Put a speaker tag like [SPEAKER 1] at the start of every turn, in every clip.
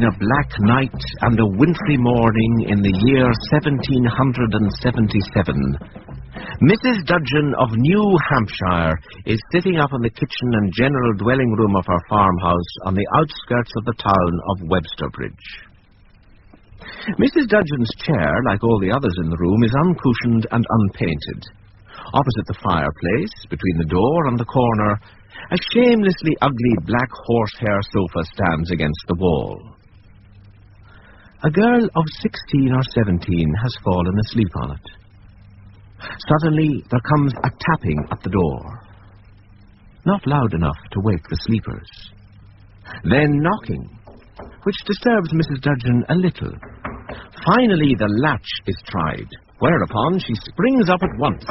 [SPEAKER 1] A black night and a wintry morning in the year 1777. Mrs. Dudgeon of New Hampshire is sitting up in the kitchen and general dwelling room of her farmhouse on the outskirts of the town of Websterbridge. Mrs. Dudgeon's chair, like all the others in the room, is uncushioned and unpainted. Opposite the fireplace, between the door and the corner, a shamelessly ugly black horsehair sofa stands against the wall. A girl of 16 or 17 has fallen asleep on it. Suddenly there comes a tapping at the door. Not loud enough to wake the sleepers. Then knocking, which disturbs Mrs. Dudgeon a little. Finally the latch is tried, whereupon she springs up at once.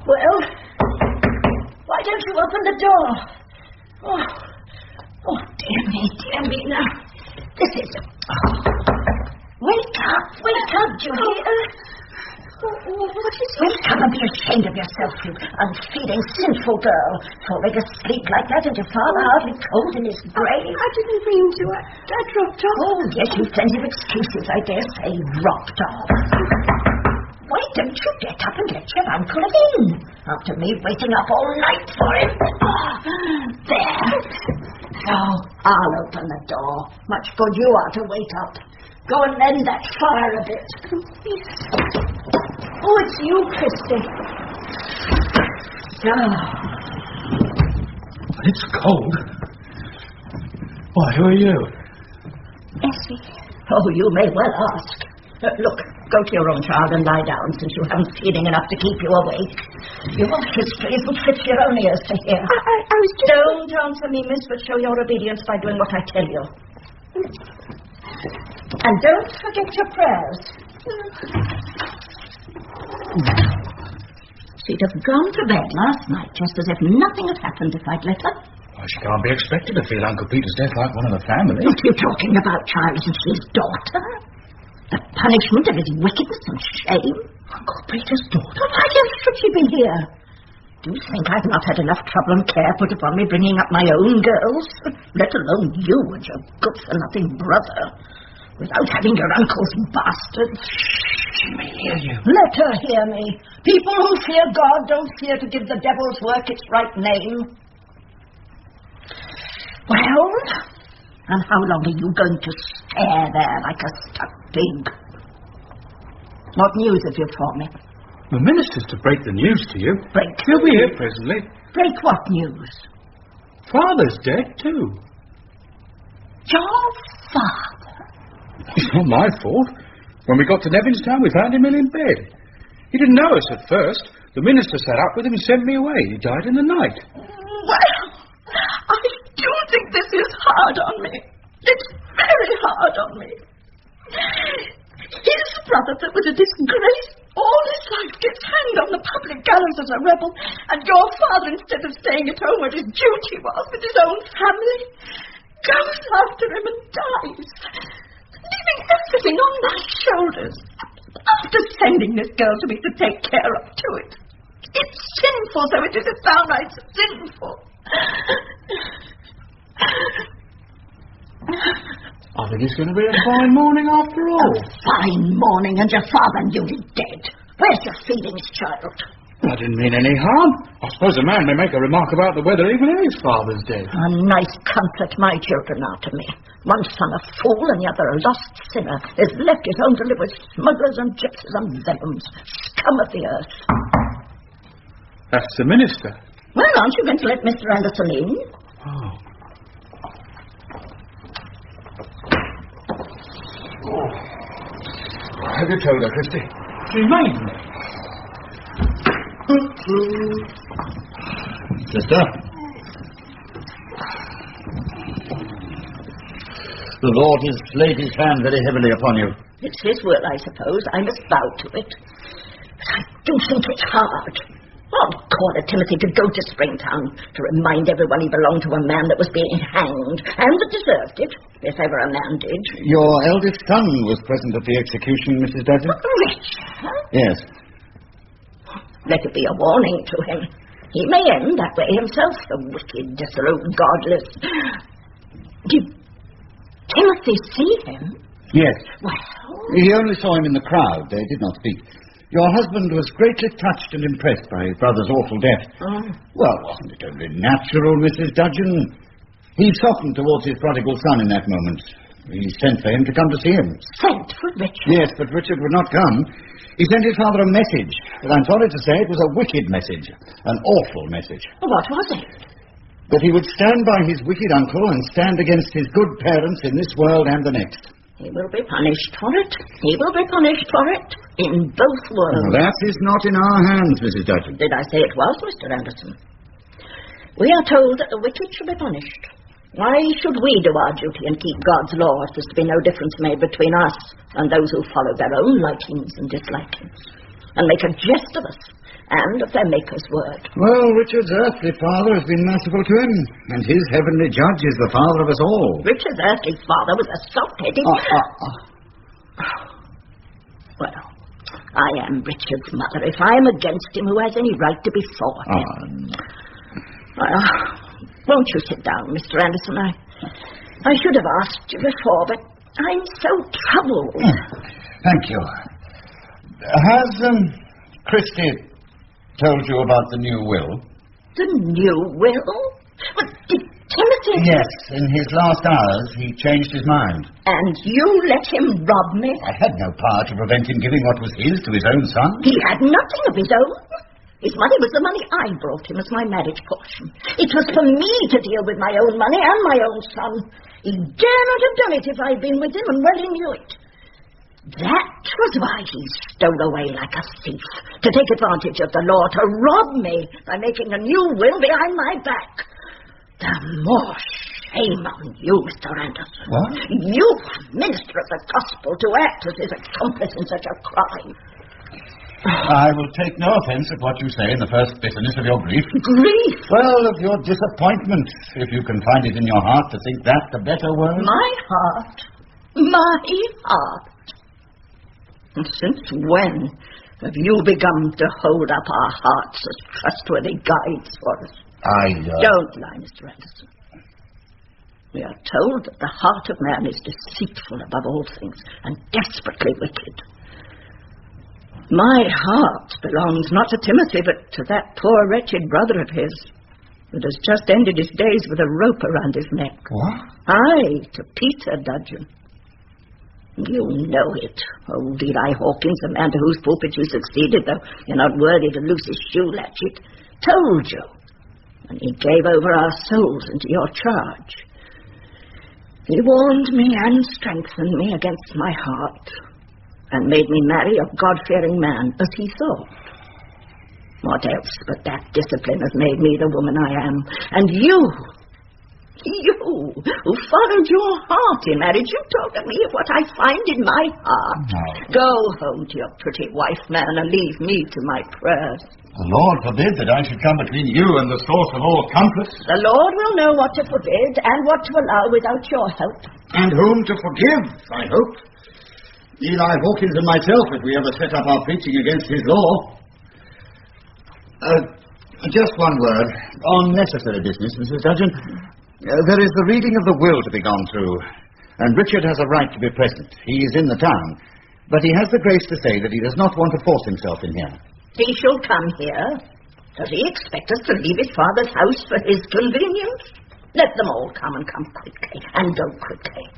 [SPEAKER 2] Well, why don't you open the door? Oh, dear me now. This is... Wake up, do you hear? What is it? Wake up and be ashamed of yourself, you unfeeling, sinful girl. Falling asleep like that and your father hardly cold in his grave.
[SPEAKER 3] I didn't mean to. I dropped off.
[SPEAKER 2] Oh, yes, you've plenty of excuses, I dare say. Dropped off. Why don't you get up and let your uncle in? After me waiting up all night for him. There. Now, I'll open the door. Much good you are to wait up. Go and mend that fire a bit. Oh, it's you, Christy.
[SPEAKER 4] It's cold. Why, who are you?
[SPEAKER 3] Essie.
[SPEAKER 2] Oh, you may well ask. Look, go to your own child and lie down, since you haven't feeding enough to keep you awake. Your history isn't fit for your own ears to hear.
[SPEAKER 3] I was just...
[SPEAKER 2] Don't answer me, miss, but show your obedience by doing what I tell you. And don't forget your prayers. She'd have gone to bed last night just as if nothing had happened if I'd let her.
[SPEAKER 4] Well, she can't be expected to feel Uncle Peter's death like one of the family.
[SPEAKER 2] What are you talking about, child? Isn't she his daughter? The punishment of his wickedness and shame?
[SPEAKER 4] Uncle Peter's daughter?
[SPEAKER 2] Why else should she be here? Do you think I've not had enough trouble and care put upon me bringing up my own girls? Let alone you and your good-for-nothing brother. Without having your uncle's bastards.
[SPEAKER 4] She may hear you.
[SPEAKER 2] Let her hear me. People who fear God don't fear to give the devil's work its right name. Well... And how long are you going to stare there like a stuck pig? What news have you for me?
[SPEAKER 4] The minister's to break the news to you.
[SPEAKER 2] Break?
[SPEAKER 4] He'll be here presently.
[SPEAKER 2] Break what news?
[SPEAKER 4] Father's dead, too.
[SPEAKER 2] Your father?
[SPEAKER 4] It's not my fault. When we got to Nevinstown, we found him in bed. He didn't know us at first. The minister sat up with him and sent me away. He died in the night.
[SPEAKER 2] Well, I do think this is hard on me. It's very hard on me. His brother that was a disgrace all his life gets hanged on the public gallows as a rebel, and your father, instead of staying at home where his duty was with his own family, goes after him and dies, leaving everything on my shoulders, after sending this girl to me to take care of to it. It's sinful, so it is. It's downright sinful.
[SPEAKER 4] I think it's going to be a fine morning after all.
[SPEAKER 2] A fine morning, and your father newly dead. Where's your feelings, child?
[SPEAKER 4] I didn't mean any harm. I suppose a man may make a remark about the weather even if his father's dead.
[SPEAKER 2] A nice comfort my children are to me. One son a fool and the other a lost sinner is left at home to live with smugglers and gypsies and vellums, scum of the earth.
[SPEAKER 4] That's the minister.
[SPEAKER 2] Well, aren't you going to let Mr. Anderson in?
[SPEAKER 4] Oh. Have you told her, Christy? She made me. Sister? The Lord has laid his hand very heavily upon you.
[SPEAKER 2] It's his will, I suppose. I must bow to it. But I do think it's hard. Odd corner Timothy to go to Springtown to remind everyone he belonged to a man that was being hanged, and that deserved it, if ever a man did.
[SPEAKER 5] Your eldest son was present at the execution, Mrs. Dudgeon?
[SPEAKER 2] Richard?
[SPEAKER 5] Yes.
[SPEAKER 2] Let it be a warning to him. He may end that way himself, the wicked, dissolute, godless. Did Timothy see him?
[SPEAKER 5] Yes.
[SPEAKER 2] Well?
[SPEAKER 5] He only saw him in the crowd. They did not speak. Your husband was greatly touched and impressed by his brother's awful death. Well, wasn't it only natural, Mrs. Dudgeon? He softened towards his prodigal son in that moment. He sent for him to come to see him.
[SPEAKER 2] Sent for Richard?
[SPEAKER 5] Yes, but Richard would not come. He sent his father a message. But I'm sorry to say it was a wicked message. An awful message.
[SPEAKER 2] What was it?
[SPEAKER 5] That he would stand by his wicked uncle and stand against his good parents in this world and the next.
[SPEAKER 2] He will be punished for it. He will be punished for it. In both worlds.
[SPEAKER 5] That is not in our hands, Mrs. Dudgeon.
[SPEAKER 2] Did I say it was, Mr. Anderson? We are told that the wicked shall be punished. Why should we do our duty and keep God's law if there's to be no difference made between us and those who follow their own likings and dislikings, and make a jest of us and of their Maker's word?
[SPEAKER 5] Well, Richard's earthly father has been merciful to him, and his heavenly judge is the father of us all.
[SPEAKER 2] Richard's earthly father was a soft-headed... Well, I am Richard's mother. If I am against him, who has any right to be for him? Well, won't you sit down, Mr. Anderson? I should have asked you before, but I'm so troubled.
[SPEAKER 5] Thank you. Has Christie told you about the new will?
[SPEAKER 2] The new will? But did Timothy...
[SPEAKER 5] Yes, in his last hours he changed his mind.
[SPEAKER 2] And you let him rob me?
[SPEAKER 5] I had no power to prevent him giving what was his to his own son.
[SPEAKER 2] He had nothing of his own. His money was the money I brought him as my marriage portion. It was for me to deal with my own money and my own son. He dare not have done it if I'd been with him, and well he knew it. That was why he stole away like a thief, to take advantage of the law, to rob me by making a new will behind my back. The more shame on you, Mr. Anderson.
[SPEAKER 5] What?
[SPEAKER 2] You, minister of the gospel, to act as his accomplice in such a crime.
[SPEAKER 5] I will take no offence at what you say in the first bitterness of your grief.
[SPEAKER 2] Grief?
[SPEAKER 5] Well, of your disappointment, if you can find it in your heart to think that the better word.
[SPEAKER 2] My heart? My heart? And since when have you begun to hold up our hearts as trustworthy guides for us? Don't lie, Mr. Anderson. We are told that the heart of man is deceitful above all things and desperately wicked. My heart belongs not to Timothy, but to that poor wretched brother of his that has just ended his days with a rope around his neck.
[SPEAKER 5] What?
[SPEAKER 2] Aye, to Peter Dudgeon. You know it, old Eli Hawkins, the man to whose pulpit you succeeded, though you're not worthy to loose his shoe latchet, told you, and he gave over our souls into your charge. He warned me and strengthened me against my heart, and made me marry a God-fearing man, as he thought. What else but that discipline has made me the woman I am? And you who followed your heart in marriage, you talk to me of what I find in my heart.
[SPEAKER 5] No.
[SPEAKER 2] Go home to your pretty wife, man, and leave me to my prayers.
[SPEAKER 5] The Lord forbid that I should come between you and the source of all comfort.
[SPEAKER 2] The Lord will know what to forbid and what to allow without your help.
[SPEAKER 5] And whom to forgive, I hope. Eli Hawkins and myself, if we ever set up our preaching against his law. Just one word. On necessary business, Mrs. Dudgeon. There is the reading of the will to be gone through, and Richard has a right to be present. He is in the town, but he has the grace to say that he does not want to force himself in here.
[SPEAKER 2] He shall come here. Does he expect us to leave his father's house for his convenience? Let them all come, and come quickly, and go quickly.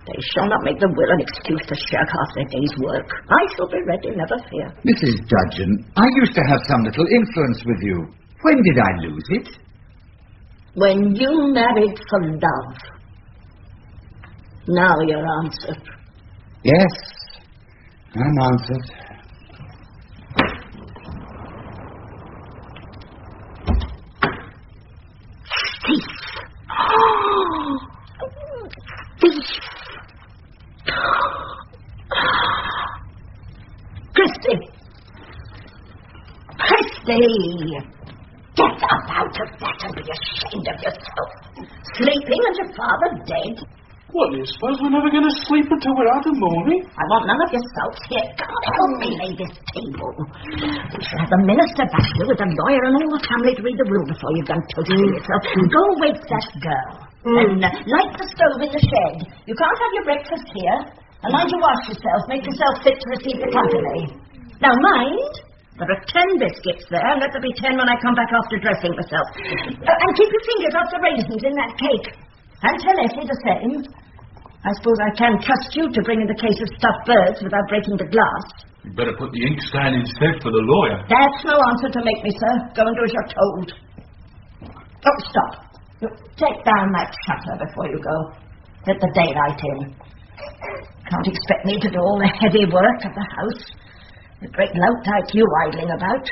[SPEAKER 2] They shall not make the will an excuse to shirk half their day's work. I shall be ready, never fear.
[SPEAKER 5] Mrs. Dudgeon, I used to have some little influence with you. When did I lose it?
[SPEAKER 2] When you married for love. Now you're answered.
[SPEAKER 5] Yes, I'm answered.
[SPEAKER 2] Thief! Thief! Christie! Christie! Get up out of that and be ashamed of yourself. Sleeping and your father dead.
[SPEAKER 4] What, do you suppose we're never going to sleep until we're out of mourning?
[SPEAKER 2] I want none of your sulks here. Come on, help me lay this table. We shall have the minister back here with the lawyer and all the family to read the will before you've done toasting yourself. Go wake that girl. And light the stove in the shed. You can't have your breakfast here. And mind you wash yourself. Make yourself fit to receive the company. Now mind, there are 10 biscuits there, and let there be 10 when I come back after dressing myself. And keep your fingers off the raisins in that cake. And tell Effie the same. I suppose I can trust you to bring in the case of stuffed birds without breaking the glass.
[SPEAKER 4] You'd better put the inkstand instead for the lawyer.
[SPEAKER 2] That's no answer to make me, sir. Go and do as you're told. Oh, stop. You take down that shutter before you go. Let the daylight in. Can't expect me to do all the heavy work of the house. A great lout like you idling about.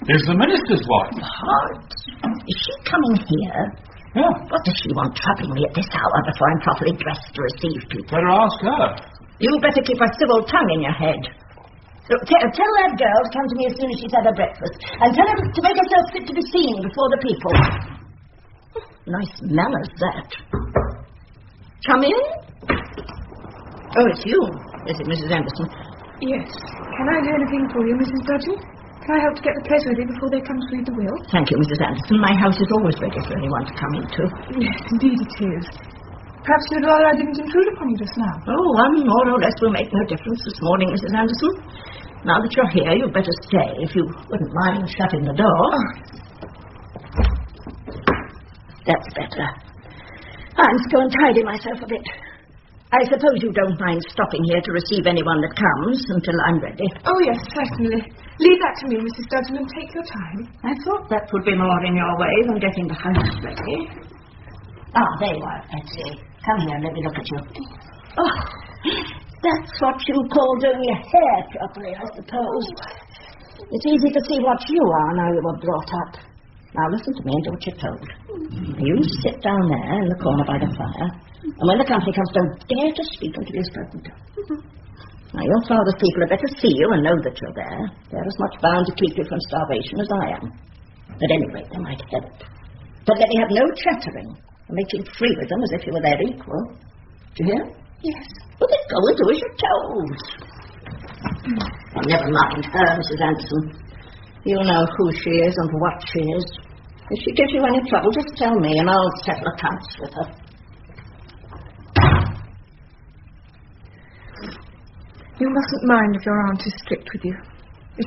[SPEAKER 4] There's the minister's wife.
[SPEAKER 2] What? Is she coming here?
[SPEAKER 4] Yeah.
[SPEAKER 2] What does she want troubling me at this hour before I'm properly dressed to receive people?
[SPEAKER 4] Better ask her.
[SPEAKER 2] You better keep a civil tongue in your head. So tell that girl to come to me as soon as she's had her breakfast. And tell her to make herself fit to be seen before the people. Nice manners, that. Come in. Oh, it's you, is it, Mrs. Anderson?
[SPEAKER 3] Yes. Can I do anything for you, Mrs. Dudgeon? Can I help to get the place ready before they come to read the will?
[SPEAKER 2] Thank you, Mrs. Anderson. My house is always ready for anyone to come into.
[SPEAKER 3] Yes, indeed it is. Perhaps you'd rather I didn't intrude upon you just now.
[SPEAKER 2] Oh, one more or less will make no difference this morning, Mrs. Anderson. Now that you're here, you'd better stay, if you wouldn't mind shutting the door. Oh. That's better. I must go and tidy myself a bit. I suppose you don't mind stopping here to receive anyone that comes until I'm ready.
[SPEAKER 3] Oh, yes, certainly. Leave that to me, Mrs. Dudgeon, and take your time.
[SPEAKER 2] I thought that would be more in your way than getting the house ready. Ah, there you are, Patsy. Come here, let me look at you. Oh, that's what you call doing your hair properly, I suppose. It's easy to see what you are now you were brought up. Now listen to me and do what you're told. You sit down there in the corner by the fire, and when the company comes, don't dare to speak until you're spoken to. Now, your father's people had better see you and know that you're there. They're as much bound to keep you from starvation as I am. At any rate, they might help. But let me have no chattering, and making free with them as if you were their equal. Do you hear?
[SPEAKER 3] Yes.
[SPEAKER 2] Well, then go and do as you're told. Well, never mind her, Mrs. Anderson. You'll know who she is and what she is. If she gives you any trouble, just tell me, and I'll settle accounts with her.
[SPEAKER 3] You mustn't mind if your aunt is strict with you.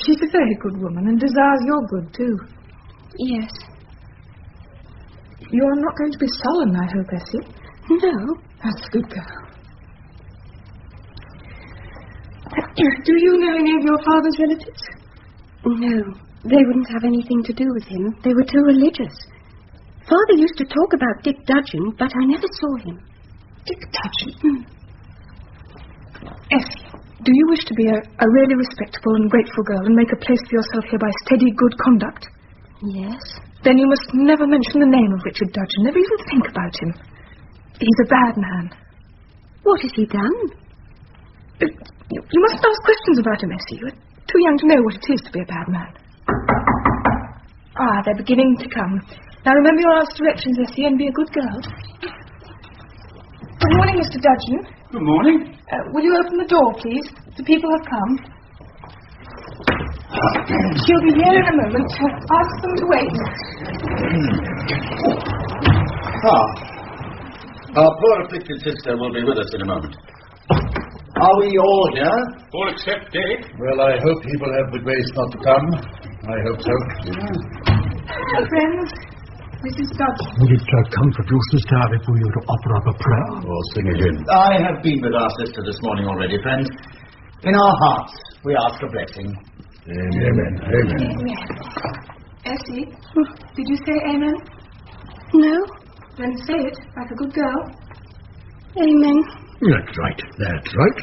[SPEAKER 3] She's a very good woman and desires your good, too. Yes. You're not going to be sullen, I hope, Essie? No. That's a good girl. Do you know any of your father's relatives?
[SPEAKER 6] No. They wouldn't have anything to do with him. They were too religious. Father used to talk about Dick Dudgeon, but I never saw him.
[SPEAKER 3] Dick Dudgeon? Essie, do you wish to be a really respectable and grateful girl and make a place for yourself here by steady good conduct?
[SPEAKER 6] Yes.
[SPEAKER 3] Then you must never mention the name of Richard Dudgeon. Never even think about him. He's a bad man.
[SPEAKER 6] What has he done?
[SPEAKER 3] You mustn't ask questions about him, Essie. You're too young to know what it is to be a bad man. Ah, they're beginning to come. Now remember your aunt's directions, Essie, and be a good girl. Good morning, Mr. Dudgeon.
[SPEAKER 4] Good morning.
[SPEAKER 3] Will you open the door, please? The people have come. She'll be here in a moment. Ask them to wait.
[SPEAKER 5] Our poor afflicted sister will be with us in a moment. Are we all here?
[SPEAKER 4] All except Dick.
[SPEAKER 7] Well, I hope he will have the grace not to come. I hope so.
[SPEAKER 3] Friends, Mrs. Dudgeon.
[SPEAKER 8] Would it comfort you, sister, if we were to offer up a prayer?
[SPEAKER 7] Or sing again?
[SPEAKER 5] I have been with our sister this morning already, friends. In our hearts, we ask a blessing.
[SPEAKER 7] Amen. Amen.
[SPEAKER 3] Amen. Essie, did you say amen?
[SPEAKER 6] No.
[SPEAKER 3] Then say it, like a good girl.
[SPEAKER 6] Amen.
[SPEAKER 8] That's right. That's right.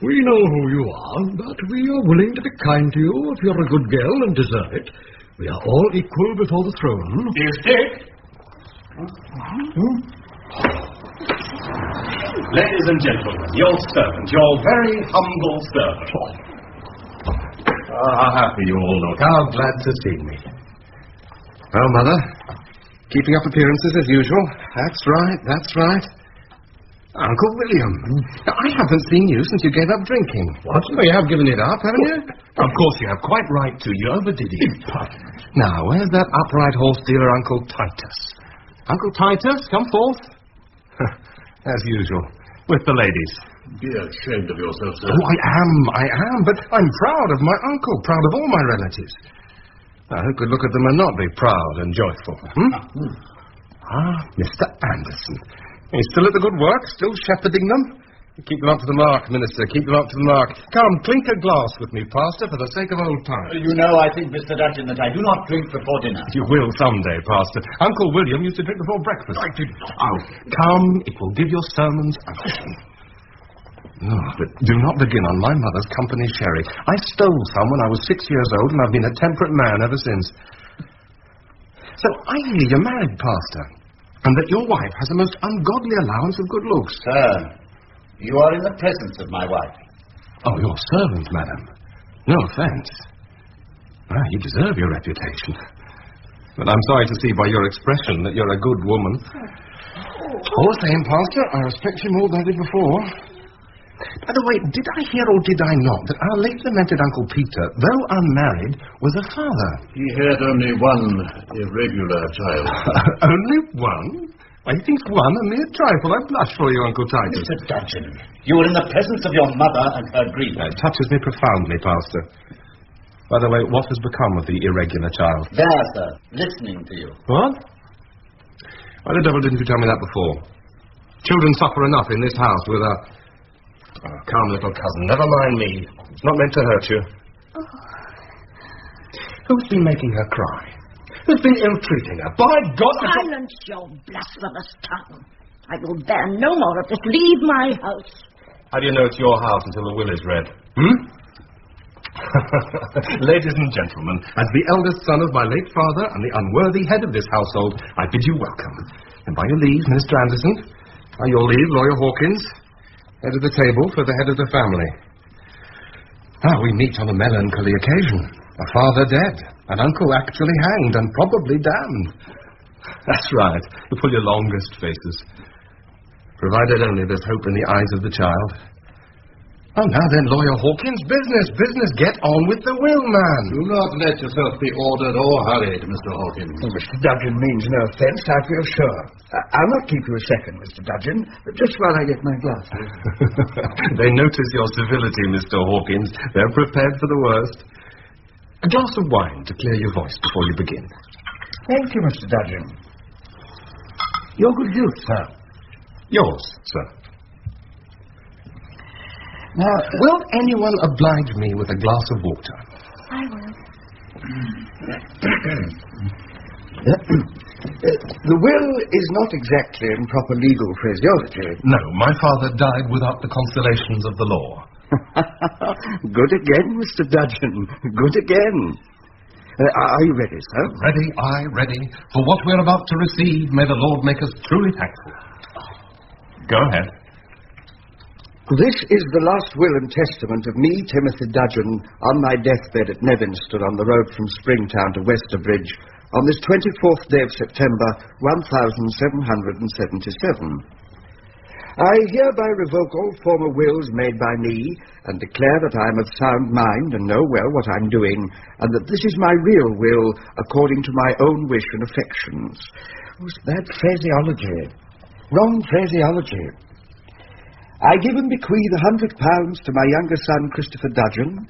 [SPEAKER 8] We know who you are, but we are willing to be kind to you if you're a good girl and deserve it. We are all equal before the throne.
[SPEAKER 4] Here's Dick. Ladies and gentlemen, your servant, your very humble servant.
[SPEAKER 7] How happy you all look. How glad to see me. Well, Mother,
[SPEAKER 9] Keeping up appearances as usual. That's right. Uncle William, now, I haven't seen you since you gave up drinking.
[SPEAKER 8] What?
[SPEAKER 9] Well, you have given it up, haven't you?
[SPEAKER 8] Of course you have. Quite right to. You overdid it.
[SPEAKER 9] Now, where's that upright horse dealer, Uncle Titus? Uncle Titus, come forth. As usual, with the ladies.
[SPEAKER 7] Be ashamed of yourself, sir.
[SPEAKER 9] Oh, I am, but I'm proud of my uncle, proud of all my relatives. Now, who could look at them and not be proud and joyful? Mr. Anderson. He's still at the good work, still shepherding them. Keep them up to the mark, Minister, keep them up to the mark. Come, clink a glass with me, Pastor, for the sake of old times.
[SPEAKER 5] You know, I think, Mr. Dudgeon, that I do not drink before dinner.
[SPEAKER 9] You will someday, Pastor. Uncle William used to drink before breakfast.
[SPEAKER 8] I did not.
[SPEAKER 9] Oh, come, it will give your sermons unction. No, but do not begin on my mother's company sherry. I stole some when I was 6 years old, and I've been a temperate man ever since. So I hear you're married, Pastor, and that your wife has a most ungodly allowance of good looks.
[SPEAKER 5] Sir, you are in the presence of my wife.
[SPEAKER 9] Oh, your servant, madam. No offence. Well, you deserve your reputation. But I'm sorry to see by your expression that you're a good woman. All the same, Pastor, I respect you more than I did before. By the way, did I hear or did I not that our late lamented Uncle Peter, though unmarried, was a father?
[SPEAKER 7] He had only one irregular child.
[SPEAKER 9] Only one? Why, he thinks one a mere trifle. I blush for you, Uncle Titus.
[SPEAKER 5] Mr. Dudgeon, you are in the presence of your mother and her grief.
[SPEAKER 9] It touches me profoundly, Pastor. By the way, what has become of the irregular child?
[SPEAKER 5] There, sir, listening to you.
[SPEAKER 9] What? Why the devil didn't you tell me that before? Children suffer enough in this house with a... Oh, calm, little cousin. Never mind me. It's not meant to hurt you.
[SPEAKER 6] Oh.
[SPEAKER 9] Who's been making her cry? Who's been ill-treating her? By God...
[SPEAKER 2] Silence your blasphemous tongue. I will bear no more of this. Leave my house.
[SPEAKER 9] How do you know it's your house until the will is read? Ladies and gentlemen, as the eldest son of my late father and the unworthy head of this household, I bid you welcome. And by your leave, Mr. Anderson, by your leave, Lawyer Hawkins, head of the table for the head of the family. We meet on a melancholy occasion. A father dead, an uncle actually hanged and probably damned. That's right. You pull your longest faces. Provided only there's hope in the eyes of the child. Oh, now then, Lawyer Hawkins, business. Get on with the will, man.
[SPEAKER 7] Do not let yourself be ordered or hurried, Mr. Hawkins.
[SPEAKER 10] Oh, Mr. Dudgeon means no offence, I feel sure. I'll not keep you a second, Mr. Dudgeon, but just while I get my glasses.
[SPEAKER 9] They notice your civility, Mr. Hawkins. They're prepared for the worst. A glass of wine to clear your voice before you begin.
[SPEAKER 10] Thank you, Mr. Dudgeon. Your good health, sir.
[SPEAKER 9] Yours, sir.
[SPEAKER 10] Now,
[SPEAKER 9] will anyone oblige me with a glass of water?
[SPEAKER 6] I will.
[SPEAKER 10] The will is not exactly in proper legal phraseology.
[SPEAKER 9] No, my father died without the consolations of the law.
[SPEAKER 10] Good again, Mr. Dudgeon. Good again. Are you ready, sir?
[SPEAKER 9] Ready. For what we're about to receive, may the Lord make us truly thankful. Go ahead.
[SPEAKER 10] This is the last will and testament of me, Timothy Dudgeon, on my deathbed at Nevinston on the road from Springtown to Websterbridge on this 24th day of September, 1777. I hereby revoke all former wills made by me and declare that I am of sound mind and know well what I'm doing, and that this is my real will according to my own wish and affections. Oh, it's bad phraseology. Wrong phraseology. I give and bequeath £100 to my younger son, Christopher Dudgeon,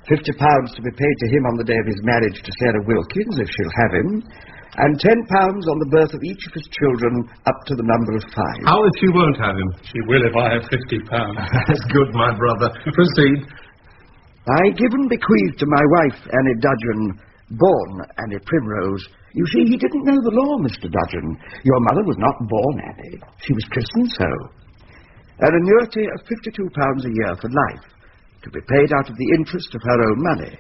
[SPEAKER 10] £50 to be paid to him on the day of his marriage to Sarah Wilkins, if she'll have him, and £10 on the birth of each of his children up to the number of 5.
[SPEAKER 9] How if she won't have him?
[SPEAKER 4] She will if I have £50.
[SPEAKER 9] That's good, my brother. Proceed.
[SPEAKER 10] I give and bequeath to my wife, Annie Dudgeon, born Annie Primrose. You see, he didn't know the law, Mr. Dudgeon. Your mother was not born Annie. She was christened so. An annuity of £52 a year for life, to be paid out of the interest of her own money.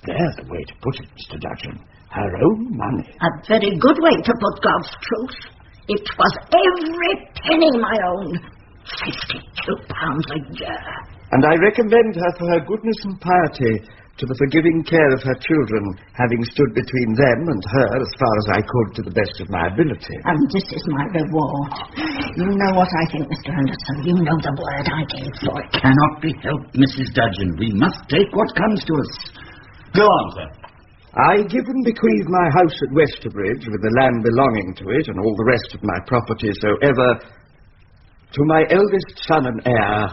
[SPEAKER 10] There's the way to put it, Mr. Dudgeon. Her own money.
[SPEAKER 2] A very good way to put God's truth. It was every penny my own. £52 a year.
[SPEAKER 10] And I recommend her for her goodness and piety, to the forgiving care of her children, having stood between them and her as far as I could to the best of my ability.
[SPEAKER 2] And this is my reward. You know what I think, Mr. Anderson. You know the word I gave for it.
[SPEAKER 5] Cannot be helped, Mrs. Dudgeon. We must take what comes to us. Go on, sir.
[SPEAKER 10] I give and bequeath my house at Websterbridge, with the land belonging to it, and all the rest of my property so ever, to my eldest son and heir,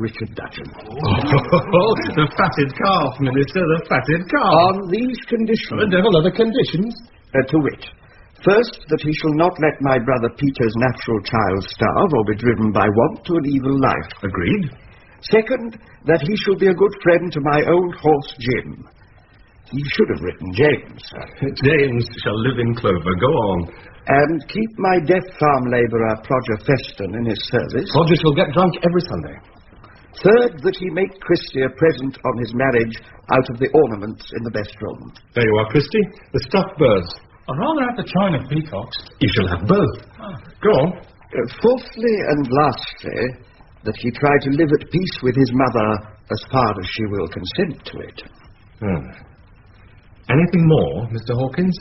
[SPEAKER 10] Richard Dudgeon.
[SPEAKER 9] Oh, the fatted calf, Minister, the fatted calf.
[SPEAKER 10] On these conditions...
[SPEAKER 9] The devil are the conditions.
[SPEAKER 10] To wit, first, that he shall not let my brother Peter's natural child starve or be driven by want to an evil life.
[SPEAKER 9] Agreed.
[SPEAKER 10] Second, that he shall be a good friend to my old horse Jim. He should have written James, sir.
[SPEAKER 9] James shall live in clover. Go on.
[SPEAKER 10] And keep my deaf farm labourer, Professed, in his service.
[SPEAKER 9] Roger shall get drunk every Sunday.
[SPEAKER 10] Third, that he make Christy a present on his marriage out of the ornaments in the best room.
[SPEAKER 9] There you are, Christy. The stuffed birds.
[SPEAKER 4] I'd rather have the china peacocks.
[SPEAKER 9] You shall have both. Go on.
[SPEAKER 10] Fourthly and lastly, that he try to live at peace with his mother as far as she will consent to it.
[SPEAKER 9] Anything more, Mr. Hawkins?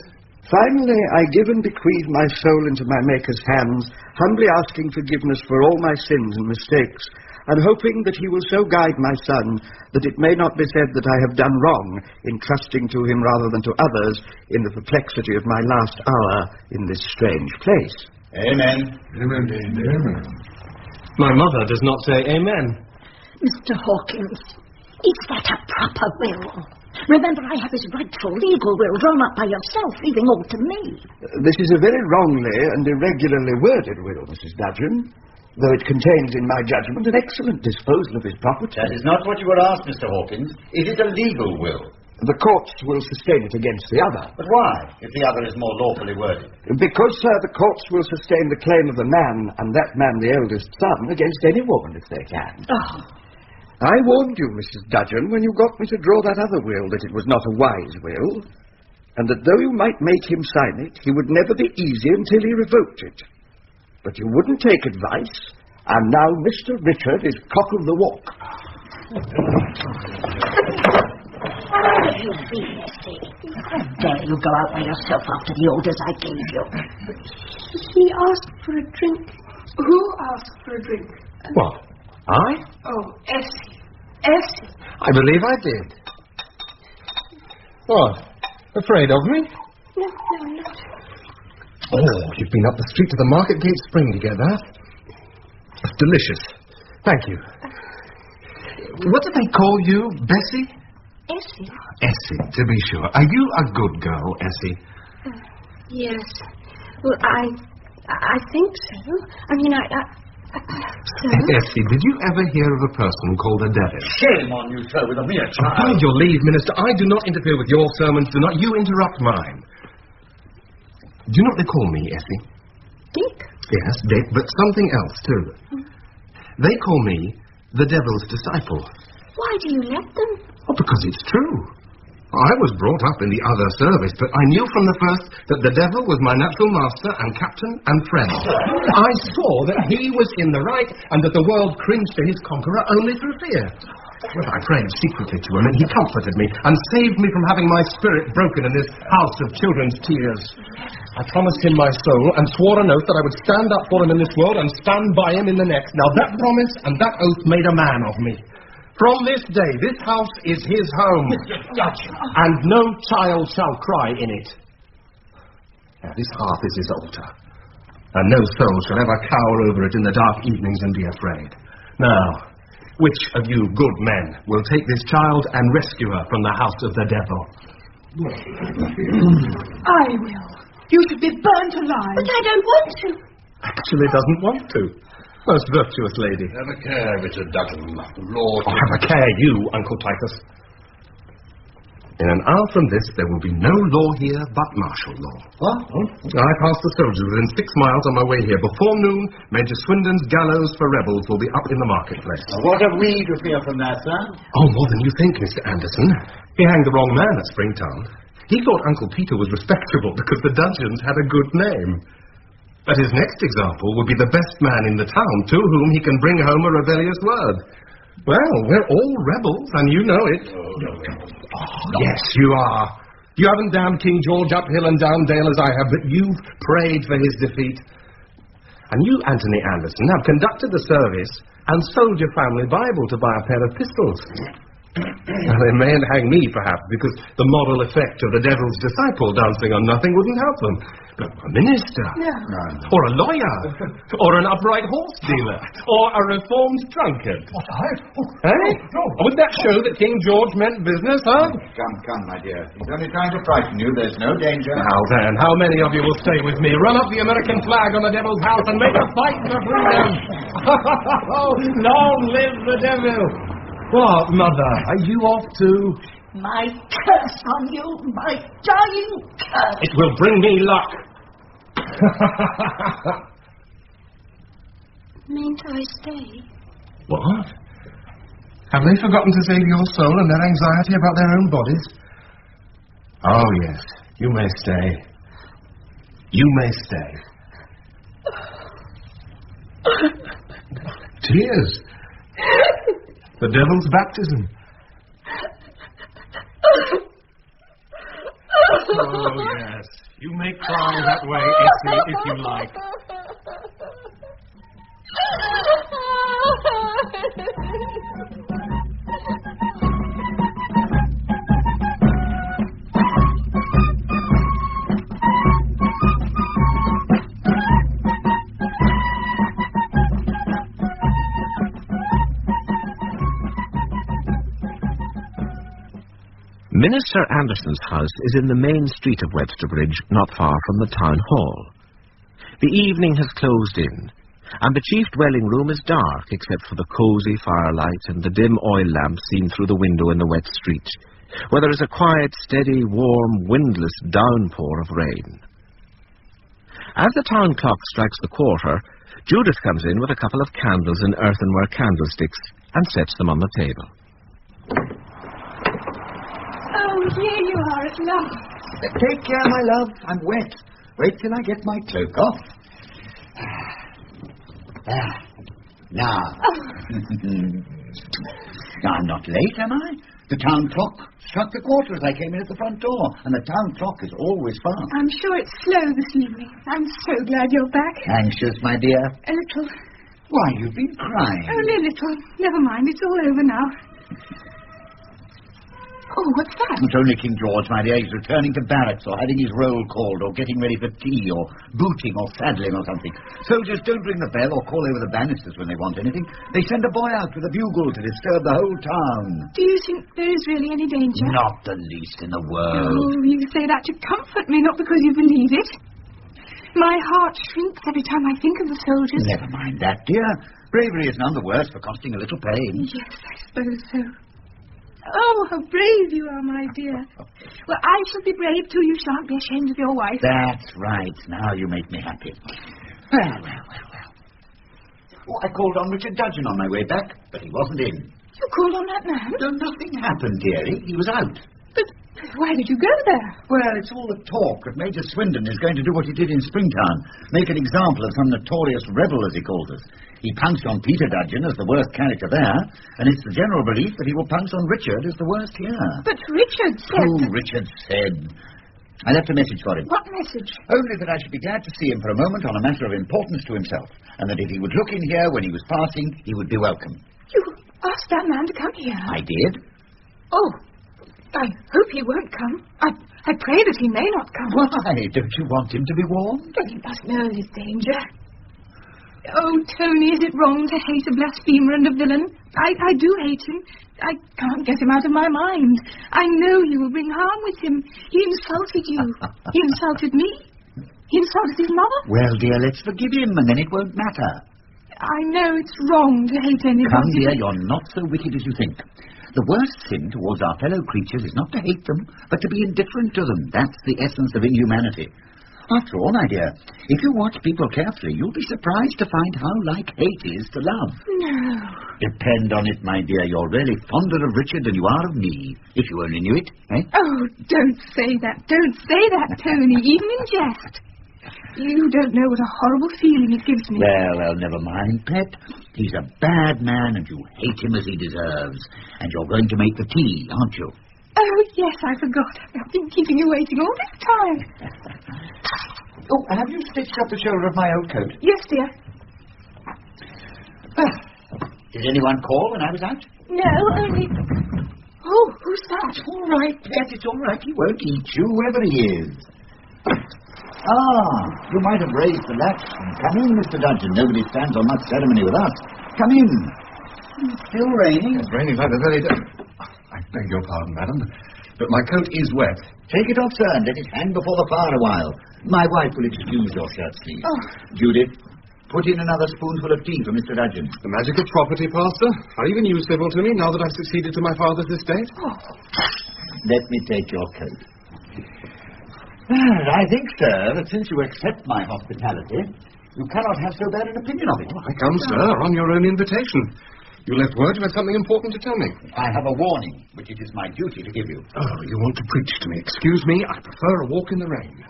[SPEAKER 10] Finally, I give and bequeath my soul into my Maker's hands, humbly asking forgiveness for all my sins and mistakes, and hoping that he will so guide my son that it may not be said that I have done wrong in trusting to him rather than to others in the perplexity of my last hour in this strange place.
[SPEAKER 5] Amen.
[SPEAKER 9] Amen. Amen. My mother does not say amen.
[SPEAKER 2] Mr. Hawkins, is that a proper will? Remember, I have his rightful legal will drawn up by yourself, leaving all to me.
[SPEAKER 10] This is a very wrongly and irregularly worded will, Mrs. Dudgeon, though it contains, in my judgment, an excellent disposal of his property.
[SPEAKER 5] That is not what you were asked, Mr. Hawkins. Is it a legal will?
[SPEAKER 10] The courts will sustain it against the other.
[SPEAKER 5] But why, if the other is more lawfully worded?
[SPEAKER 10] Because, sir, the courts will sustain the claim of the man, and that man the eldest son, against any woman if they can.
[SPEAKER 2] Oh.
[SPEAKER 10] I warned you, Mrs. Dudgeon, when you got me to draw that other will, that it was not a wise will, and that though you might make him sign it, he would never be easy until he revoked it. But you wouldn't take advice, and now Mr. Richard is cock of the walk.
[SPEAKER 2] You really see? How dare you go out by yourself after the orders I gave you?
[SPEAKER 3] He asked for a drink. Who asked for a drink?
[SPEAKER 9] What? I?
[SPEAKER 3] Oh, Essie. Essie.
[SPEAKER 9] I believe I did. What? Afraid of me?
[SPEAKER 3] No, not.
[SPEAKER 9] Oh, you've been up the street to the Market-gate Spring to get that? It's delicious. Thank you. What do they call you, Bessie?
[SPEAKER 3] Essie?
[SPEAKER 9] Essie, to be sure. Are you a good girl, Essie?
[SPEAKER 3] Yes. Well, I think so. I mean, so?
[SPEAKER 9] Essie, did you ever hear of a person called a devil?
[SPEAKER 5] Shame on you, sir, with a mere child.
[SPEAKER 9] By your leave, Minister, I do not interfere with your sermons. Do not you interrupt mine. Do you know what they call me, Essie?
[SPEAKER 3] Dick?
[SPEAKER 9] Yes, Dick, but something else, too. They call me the devil's disciple.
[SPEAKER 3] Why do you let them?
[SPEAKER 9] Oh, because it's true. I was brought up in the other service, but I knew from the first that the devil was my natural master and captain and friend. I saw that he was in the right and that the world cringed to his conqueror only through fear. Well, I prayed secretly to him, and he comforted me and saved me from having my spirit broken in this house of children's tears. I promised him my soul and swore an oath that I would stand up for him in this world and stand by him in the next. Now, that promise and that oath made a man of me. From this day, this house is his home, and no child shall cry in it. Now, this hearth is his altar, and no soul shall ever cower over it in the dark evenings and be afraid. Now, which of you good men will take this child and rescue her from the house of the devil?
[SPEAKER 3] I will. You should be burnt alive.
[SPEAKER 2] But I don't want to.
[SPEAKER 9] Actually doesn't want to. Most virtuous lady.
[SPEAKER 7] Have a care, Richard Dudgeon. Lord.
[SPEAKER 9] Oh, have a care, you, Uncle Titus. In an hour from this, there will be no law here but martial law.
[SPEAKER 5] What?
[SPEAKER 9] I passed the soldiers within 6 miles on my way here. Before noon, Major Swindon's gallows for rebels will be up in the marketplace.
[SPEAKER 5] What have we to fear from that, sir?
[SPEAKER 9] Oh, more than you think, Mr. Anderson. He hanged the wrong man at Springtown. He thought Uncle Peter was respectable because the Dudgeons had a good name. But his next example will be the best man in the town to whom he can bring home a rebellious word. Well, we're all rebels, and you know it. Yes, you are. You haven't damned King George up hill and down dale as I have, but you've prayed for his defeat. And you, Anthony Anderson, have conducted the service and sold your family Bible to buy a pair of pistols. Well, they mayn't hang me, perhaps, because the moral effect of the devil's disciple dancing on nothing wouldn't help them. But a minister, or a lawyer, or an upright horse dealer, or a reformed drunkard.
[SPEAKER 4] What,
[SPEAKER 9] Would that show that King George meant business, huh?
[SPEAKER 5] Come, my dear. He's only trying to frighten you. There's no danger.
[SPEAKER 9] Now then, how many of you will stay with me? Run up the American flag on the devil's house and make a fight for freedom! Long live the devil! What, Mother? Are you off too?
[SPEAKER 2] My curse on you, my dying curse.
[SPEAKER 9] It will bring me luck.
[SPEAKER 6] Mayn't I stay?
[SPEAKER 9] What? Have they forgotten to save your soul and their anxiety about their own bodies? Oh, yes. You may stay. You may stay. Tears. The devil's baptism. Oh, yes. You may cry that way, Essie, if you like.
[SPEAKER 1] Minister Anderson's house is in the main street of Websterbridge, not far from the town hall. The evening has closed in, and the chief dwelling room is dark except for the cosy firelight and the dim oil lamp seen through the window in the wet street, where there is a quiet, steady, warm, windless downpour of rain. As the town clock strikes the quarter, Judith comes in with a couple of candles in earthenware candlesticks and sets them on the table.
[SPEAKER 3] Oh, here you are at last.
[SPEAKER 5] Take care, my love. I'm wet. Wait till I get my cloak off. Now. Now, I'm not late, am I? The town clock struck the quarter as I came in at the front door, and the town clock is always fast.
[SPEAKER 3] I'm sure it's slow this evening. I'm so glad you're back.
[SPEAKER 5] Anxious, my dear?
[SPEAKER 3] A little.
[SPEAKER 5] Why, you've been crying.
[SPEAKER 3] Only a little. Never mind, it's all over now. Oh, what's that?
[SPEAKER 5] It's only King George, my dear. He's returning to barracks or having his roll called or getting ready for tea or booting or saddling or something. Soldiers don't ring the bell or call over the banisters when they want anything. They send a boy out with a bugle to disturb the whole town.
[SPEAKER 3] Do you think there is really any danger?
[SPEAKER 5] Not the least in the world.
[SPEAKER 3] Oh, you say that to comfort me, not because you believe it. My heart shrinks every time I think of the soldiers.
[SPEAKER 5] Never mind that, dear. Bravery is none the worse for costing a little pain.
[SPEAKER 3] Yes, I suppose so. Oh, how brave you are, my dear. Well, I shall be brave too. You shan't be ashamed of your wife.
[SPEAKER 5] That's right. Now you make me happy. Well. Oh, I called on Richard Dudgeon on my way back, but he wasn't in.
[SPEAKER 3] You called on that man?
[SPEAKER 5] No, nothing happened, dearie. He was out.
[SPEAKER 3] But why did you go there?
[SPEAKER 5] Well, it's all the talk that Major Swindon is going to do what he did in Springtown, make an example of some notorious rebel, as he calls us. He pounced on Peter Dudgeon as the worst character there, and it's the general belief that he will pounce on Richard as the worst here.
[SPEAKER 3] But Richard said...
[SPEAKER 5] Oh, Richard said... I left a message for him.
[SPEAKER 3] What message?
[SPEAKER 5] Only that I should be glad to see him for a moment on a matter of importance to himself, and that if he would look in here when he was passing, he would be welcome.
[SPEAKER 3] You asked that man to come here?
[SPEAKER 5] I did.
[SPEAKER 3] Oh, I hope he won't come. I pray that he may not come.
[SPEAKER 5] Why? Don't you want him to be warned?
[SPEAKER 3] But you must know his danger. Oh, Tony, is it wrong to hate a blasphemer and a villain? I do hate him. I can't get him out of my mind. I know he will bring harm with him. He insulted you. He insulted me. He insulted his mother.
[SPEAKER 5] Well, dear, let's forgive him, and then it won't matter.
[SPEAKER 3] I know it's wrong to hate anybody.
[SPEAKER 5] Come, dear, you're not so wicked as you think. The worst sin towards our fellow creatures is not to hate them, but to be indifferent to them. That's the essence of inhumanity. After all, my dear, if you watch people carefully, you'll be surprised to find how like hate is to love.
[SPEAKER 3] No.
[SPEAKER 5] Depend on it, my dear, you're really fonder of Richard than you are of me, if you only knew it, eh?
[SPEAKER 3] Oh, don't say that. Don't say that, Tony, even in jest. You don't know what a horrible feeling it gives me.
[SPEAKER 5] Well, never mind, Pet. He's a bad man, and you hate him as he deserves. And you're going to make the tea, aren't you?
[SPEAKER 3] Oh, yes, I forgot. I've been keeping you waiting all this time.
[SPEAKER 5] Oh, have you stitched up the shoulder of my old coat?
[SPEAKER 3] Yes, dear.
[SPEAKER 5] Did anyone call when I was out?
[SPEAKER 3] No, only... Oh, who's that?
[SPEAKER 5] It's all right, Pet, it's all right. He won't eat you, whoever he is. You might have raised the latch. Come in, Mr. Dudgeon. Nobody stands on much ceremony with us. Come in. It's still raining.
[SPEAKER 9] It's raining like the very day. I beg your pardon, madam, but my coat is wet.
[SPEAKER 5] Take it off, sir, and let it hang before the fire a while. My wife will excuse your shirt sleeves.
[SPEAKER 3] Oh.
[SPEAKER 5] Judith, put in another spoonful of tea for Mr. Dudgeon.
[SPEAKER 9] The magic of property, Pastor. Are even you civil to me now that I've succeeded to my father's estate?
[SPEAKER 3] Oh.
[SPEAKER 5] Let me take your coat. Well, I think, sir, that since you accept my hospitality, you cannot have so bad an opinion of it.
[SPEAKER 9] I come, sir, on your own invitation. You left word you had something important to tell me.
[SPEAKER 5] I have a warning, which it is my duty to give you.
[SPEAKER 9] Oh, you want to preach to me. Excuse me, I prefer a walk in the rain.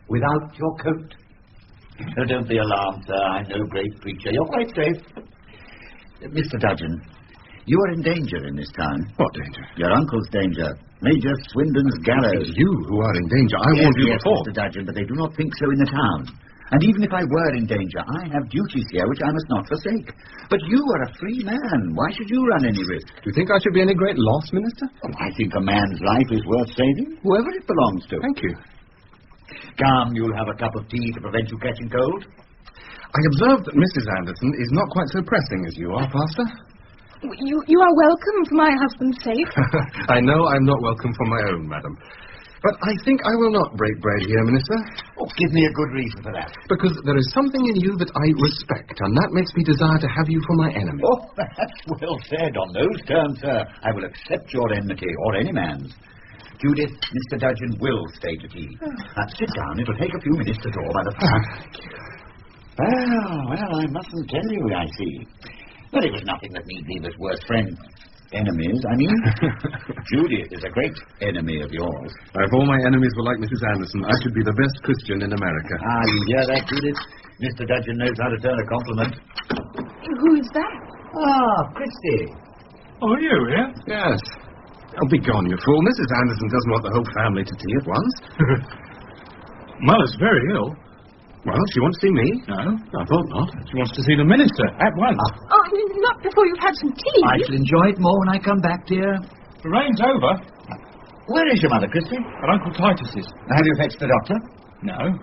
[SPEAKER 5] Without your coat? Oh, don't be alarmed, sir. I'm no great preacher. You're quite safe. Mr. Dudgeon, you are in danger in this town.
[SPEAKER 9] What danger?
[SPEAKER 5] Your uncle's danger. Major Swindon's gallows.
[SPEAKER 9] It's you who are in danger. I warned you before.
[SPEAKER 5] Mr. Dudgeon, but they do not think so in the town. And even if I were in danger, I have duties here which I must not forsake. But you are a free man. Why should you run any risk?
[SPEAKER 9] Do you think I should be any great loss, Minister?
[SPEAKER 5] Oh, I think a man's life is worth saving, whoever it belongs to.
[SPEAKER 9] Thank you.
[SPEAKER 5] Come, you'll have a cup of tea to prevent you catching cold.
[SPEAKER 9] I observe that Mrs. Anderson is not quite so pressing as you are, Pastor.
[SPEAKER 3] You are welcome for my husband's sake.
[SPEAKER 9] I know I'm not welcome for my own, madam. But I think I will not break bread here, Minister.
[SPEAKER 5] Oh, give me a good reason for that.
[SPEAKER 9] Because there is something in you that I respect, and that makes me desire to have you for my enemy.
[SPEAKER 5] Oh, that's well said. On those terms, sir, I will accept your enmity, or any man's. Judith, Mr. Dudgeon will stay to tea. Now, sit down. It'll take a few minutes to draw by the fire. Well, I mustn't tell you, I see. But it was nothing that need leave us worse friends. Enemies, I mean. Judith is a great enemy of yours.
[SPEAKER 9] If all my enemies were like Mrs. Anderson, I should be the best Christian in America.
[SPEAKER 5] You hear that, Judith? Mr. Dudgeon knows how to turn a compliment.
[SPEAKER 3] Who is that?
[SPEAKER 5] Christy.
[SPEAKER 4] Oh, you, yeah?
[SPEAKER 9] Yes. Oh, be gone, you fool. Mrs. Anderson doesn't want the whole family to tea at once.
[SPEAKER 4] Mother's very ill.
[SPEAKER 9] Well, she wants to see me.
[SPEAKER 4] No, I thought not. She wants to see the minister at once.
[SPEAKER 3] Oh, not before you've had some tea.
[SPEAKER 5] I shall enjoy it more when I come back, dear.
[SPEAKER 4] The rain's over.
[SPEAKER 5] Where is your mother, Christy?
[SPEAKER 4] At Uncle Titus's.
[SPEAKER 5] Have you fetched the doctor?
[SPEAKER 4] No.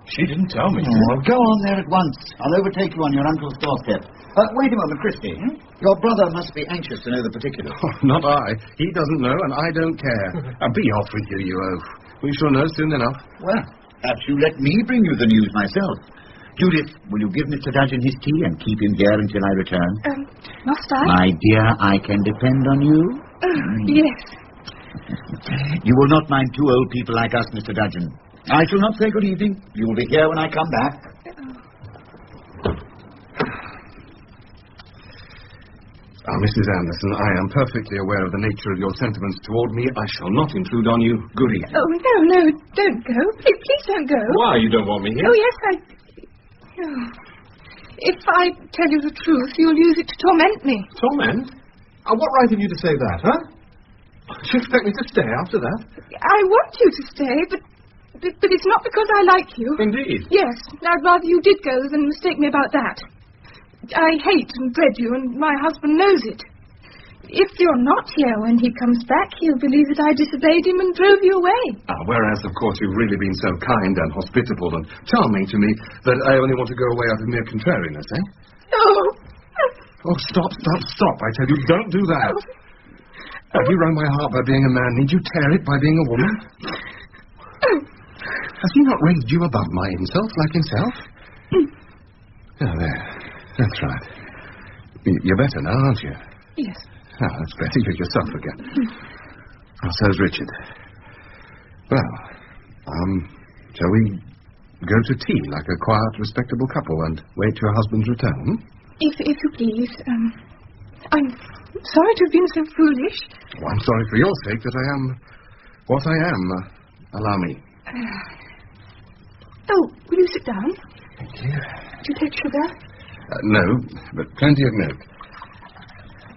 [SPEAKER 4] She didn't tell me.
[SPEAKER 5] Well, go on there at once. I'll overtake you on your uncle's doorstep. Wait a moment, Christy. Your brother must be anxious to know the particulars.
[SPEAKER 9] Oh, not I. He doesn't know, and I don't care. Be off with you, you oaf. We shall know soon enough.
[SPEAKER 5] Well, perhaps you let me bring you the news myself. Judith, will you give Mr. Dudgeon his tea and keep him here until I return?
[SPEAKER 3] Must I?
[SPEAKER 5] My dear, I can depend on you.
[SPEAKER 3] Yes.
[SPEAKER 5] You will not mind two old people like us, Mr. Dudgeon. I shall not say good evening. You will be here when I come back.
[SPEAKER 9] Mrs. Anderson, I am perfectly aware of the nature of your sentiments toward me. I shall not intrude on you. Good evening.
[SPEAKER 3] Oh, no, don't go. Please don't go.
[SPEAKER 9] Why? You don't want me here?
[SPEAKER 3] Oh, yes, If I tell you the truth, you'll use it to torment me.
[SPEAKER 9] Torment? What right have you to say that, huh? Do you expect me to stay after that?
[SPEAKER 3] I want you to stay, but it's not because I like you.
[SPEAKER 9] Indeed?
[SPEAKER 3] Yes, I'd rather you did go than mistake me about that. I hate and dread you, and my husband knows it. If you're not here when he comes back, he'll believe that I disobeyed him and drove you away.
[SPEAKER 9] Whereas, of course, you've really been so kind and hospitable and charming to me that I only want to go away out of mere contrariness, eh?
[SPEAKER 3] Oh!
[SPEAKER 9] Oh, stop. I tell you, don't do that. Have you wrung my heart by being a man? Need you tear it by being a woman? Has he not raised you above my insult, like himself? There. That's right. You're better now, aren't you?
[SPEAKER 3] Yes.
[SPEAKER 9] That's better. You're yourself again. So's Richard. Well, shall we go to tea like a quiet, respectable couple and wait your husband's return?
[SPEAKER 3] If you please. I'm sorry to have been so foolish.
[SPEAKER 9] Oh, I'm sorry for your sake that I am what I am. Allow me.
[SPEAKER 3] Will you you sit down?
[SPEAKER 9] Thank you.
[SPEAKER 3] Do you take sugar?
[SPEAKER 9] No, but plenty of milk.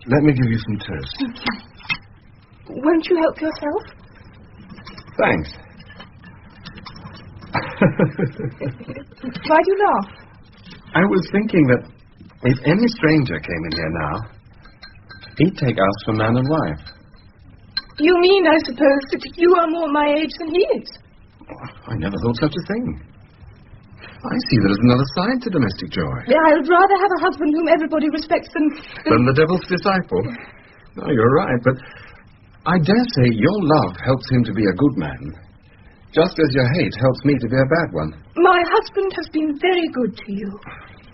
[SPEAKER 9] Let me give you some toast.
[SPEAKER 3] Thank you. Won't you help yourself?
[SPEAKER 9] Thanks.
[SPEAKER 3] Why do you laugh?
[SPEAKER 9] I was thinking that if any stranger came in here now, he'd take us for man and wife.
[SPEAKER 3] You mean, I suppose, that you are more my age than he is?
[SPEAKER 9] I never thought such a thing. I see there's another side to domestic joy.
[SPEAKER 3] I'd rather have a husband whom everybody respects
[SPEAKER 9] than the devil's disciple. No, you're right, but I dare say your love helps him to be a good man, just as your hate helps me to be a bad one.
[SPEAKER 3] My husband has been very good to you.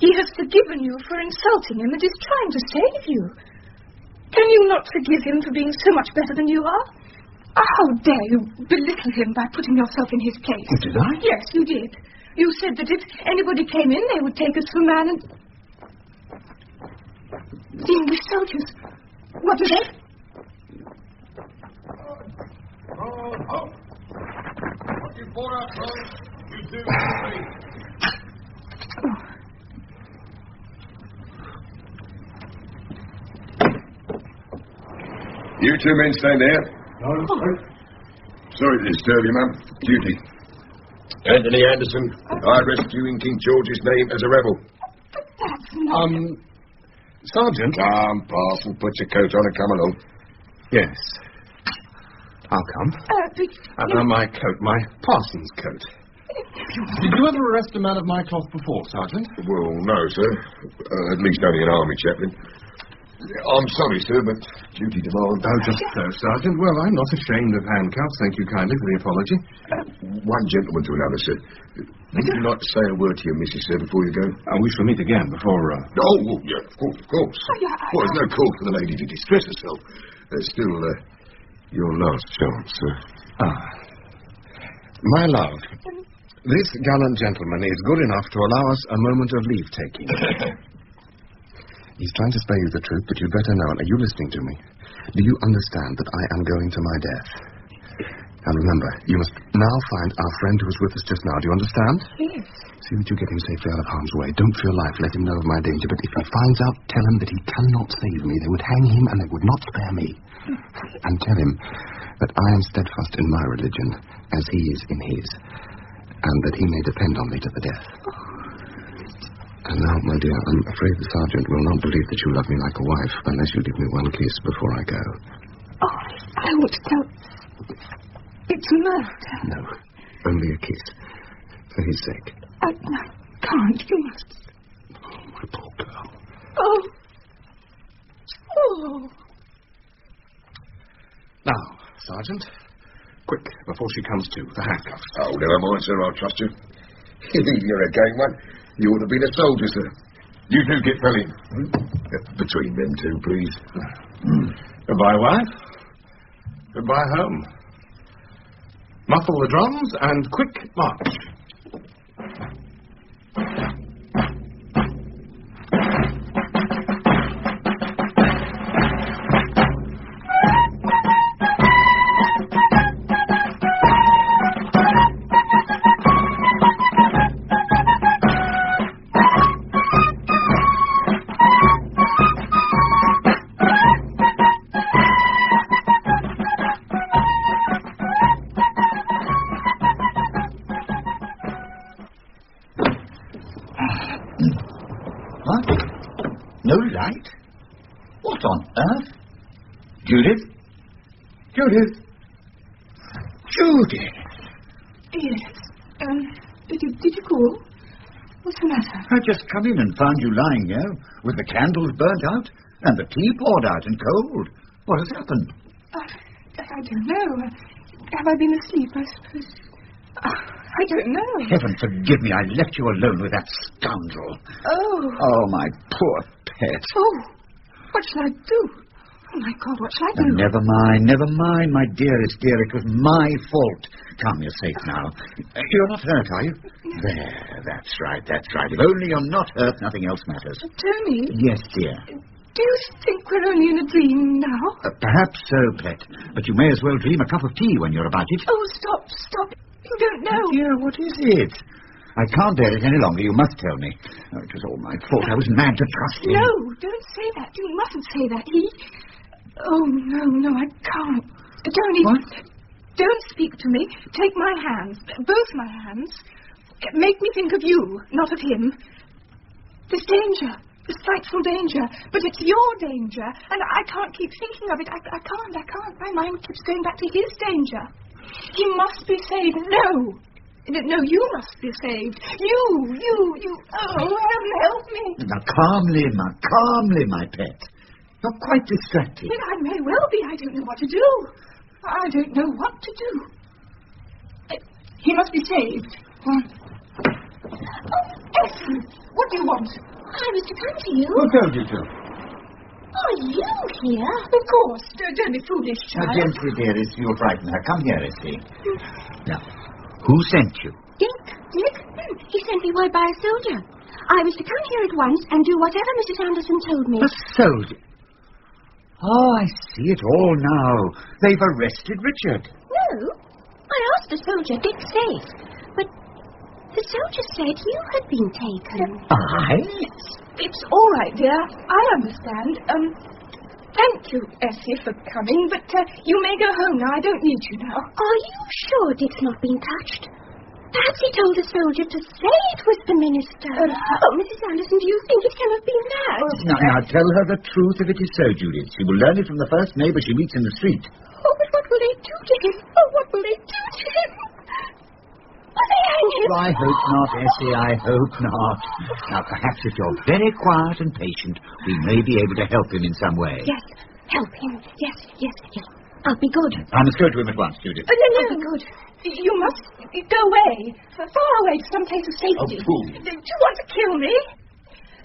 [SPEAKER 3] He has forgiven you for insulting him and is trying to save you. Can you not forgive him for being so much better than you are? How dare you belittle him by putting yourself in his place?
[SPEAKER 9] Oh, did I?
[SPEAKER 3] Yes, you did. You said that if anybody came in, they would take us for man and... The English soldiers. What are they?
[SPEAKER 8] Oh. What you brought up, boys? You do
[SPEAKER 11] You two men stay there.
[SPEAKER 8] No, sir.
[SPEAKER 11] Sorry to disturb you, ma'am. Duty. Anthony Anderson, I arrest you in King George's name as a rebel.
[SPEAKER 3] That's not...
[SPEAKER 9] Sergeant?
[SPEAKER 11] Come, Parson, put your coat on and come along.
[SPEAKER 9] Yes. I'll come. My coat, my parson's coat. Did you ever arrest a man of my cloth before, Sergeant?
[SPEAKER 11] Well, no, sir. At least only an army chaplain. I'm sorry, sir, but duty demands.
[SPEAKER 9] Oh, just so, Sergeant. Well, I'm not ashamed of handcuffs. Thank you kindly for the apology.
[SPEAKER 11] One gentleman to another, sir. Would you like to say a word to your missus, sir, before you go?
[SPEAKER 9] We shall meet again before...
[SPEAKER 11] Oh, well, yeah, of course. Well, there's no call for the lady to distress herself. There's still your last chance, sir.
[SPEAKER 9] My love, this gallant gentleman is good enough to allow us a moment of leave-taking. He's trying to spare you the truth, but you'd better know it. Are you listening to me? Do you understand that I am going to my death? And remember, you must now find our friend who was with us just now. Do you understand?
[SPEAKER 3] Yes.
[SPEAKER 9] See that you get him safely out of harm's way. Don't fear life. Let him know of my danger. But if he finds out, tell him that he cannot save me. They would hang him and they would not spare me. And tell him that I am steadfast in my religion, as he is in his, and that he may depend on me to the death. And now, my dear, I'm afraid the sergeant will not believe that you love me like a wife unless you give me one kiss before I go.
[SPEAKER 3] Oh, I want to tell... It's murder.
[SPEAKER 9] No, only a kiss. For his sake.
[SPEAKER 3] I can't. You must...
[SPEAKER 9] Oh, my poor girl.
[SPEAKER 3] Oh.
[SPEAKER 9] Now, Sergeant, quick, before she comes to, the handcuffs.
[SPEAKER 11] Oh, never mind, sir, I'll trust you. You're a game one. You ought to be a soldier, sir. You two get fell in. Between them two, please.
[SPEAKER 9] Goodbye, wife. Goodbye, home. Muffle the drums and quick march.
[SPEAKER 5] No light? What on earth? Judith? Judith? Judith!
[SPEAKER 3] Yes. Did you call? What's the matter?
[SPEAKER 5] I've just come in and found you lying here with the candles burnt out and the tea poured out and cold. What has happened?
[SPEAKER 3] I don't know. Have I been asleep, I suppose? I don't know.
[SPEAKER 5] Heaven forgive me, I left you alone with that scoundrel. Oh, my poor pet.
[SPEAKER 3] Oh, what shall I do? Oh, my God, what shall I do?
[SPEAKER 5] Never mind, my dearest dear. It was my fault. Come, you're safe now. You're not hurt, are you? There, that's right. If only you're not hurt, nothing else matters.
[SPEAKER 3] Tony?
[SPEAKER 5] Yes, dear.
[SPEAKER 3] Do you think we're only in a dream now?
[SPEAKER 5] Perhaps so, pet. But you may as well dream a cup of tea when you're about it.
[SPEAKER 3] Oh, stop. You don't know.
[SPEAKER 5] Dear, what is it? I can't bear it any longer. You must tell me. Oh, it was all my fault. I was mad to trust him.
[SPEAKER 3] No, don't say that. You mustn't say that. Oh, no, I can't. Don't even...
[SPEAKER 5] What?
[SPEAKER 3] Don't speak to me. Take my hands. Both my hands. Make me think of you, not of him. There's danger. There's frightful danger. But it's your danger. And I can't keep thinking of it. I can't. My mind keeps going back to his danger. He must be saved. No, you must be saved. You. Oh, heaven help me.
[SPEAKER 5] Now, calmly, my pet. You're quite distracted.
[SPEAKER 3] But I may well be. I don't know what to do. I don't know what to do. He must be saved. Oh, excellent. What do you want?
[SPEAKER 6] I was to come to you.
[SPEAKER 5] Who told you to?
[SPEAKER 6] Are you here?
[SPEAKER 3] Of course. Don't be foolish, child.
[SPEAKER 5] Now, gently, dearest, you'll frighten her. Come here, Essie. Now, who sent you?
[SPEAKER 6] Dick? He sent me word by a soldier. I was to come here at once and do whatever Mrs. Anderson told me.
[SPEAKER 5] A soldier? Oh, I see it all now. They've arrested Richard.
[SPEAKER 6] No. I asked the soldier, Dick safe. But the soldier said you had been taken.
[SPEAKER 5] I?
[SPEAKER 3] It's all right, dear. I understand. Thank you, Essie, for coming, but you may go home now. I don't need you now.
[SPEAKER 6] Are you sure Dick's not been touched? Perhaps he told the soldier to say it was the minister. Mrs. Anderson, do you think it can have been that?
[SPEAKER 5] Now, tell her the truth if it is so, Judith. She will learn it from the first neighbour she meets in the street.
[SPEAKER 6] Oh, but what will they do to him? Oh, what will they do to him? Will they hang him?
[SPEAKER 5] I hope not, Essie, I hope not. Now, perhaps if you're very quiet and patient, we may be able to help him in some way.
[SPEAKER 6] Yes, help him. Yes. I'll be good.
[SPEAKER 5] I must go to him at once, Judith.
[SPEAKER 3] No. I'll be good. You must go away. Far away to some place of safety.
[SPEAKER 5] Oh, fool.
[SPEAKER 3] Do you want to kill me?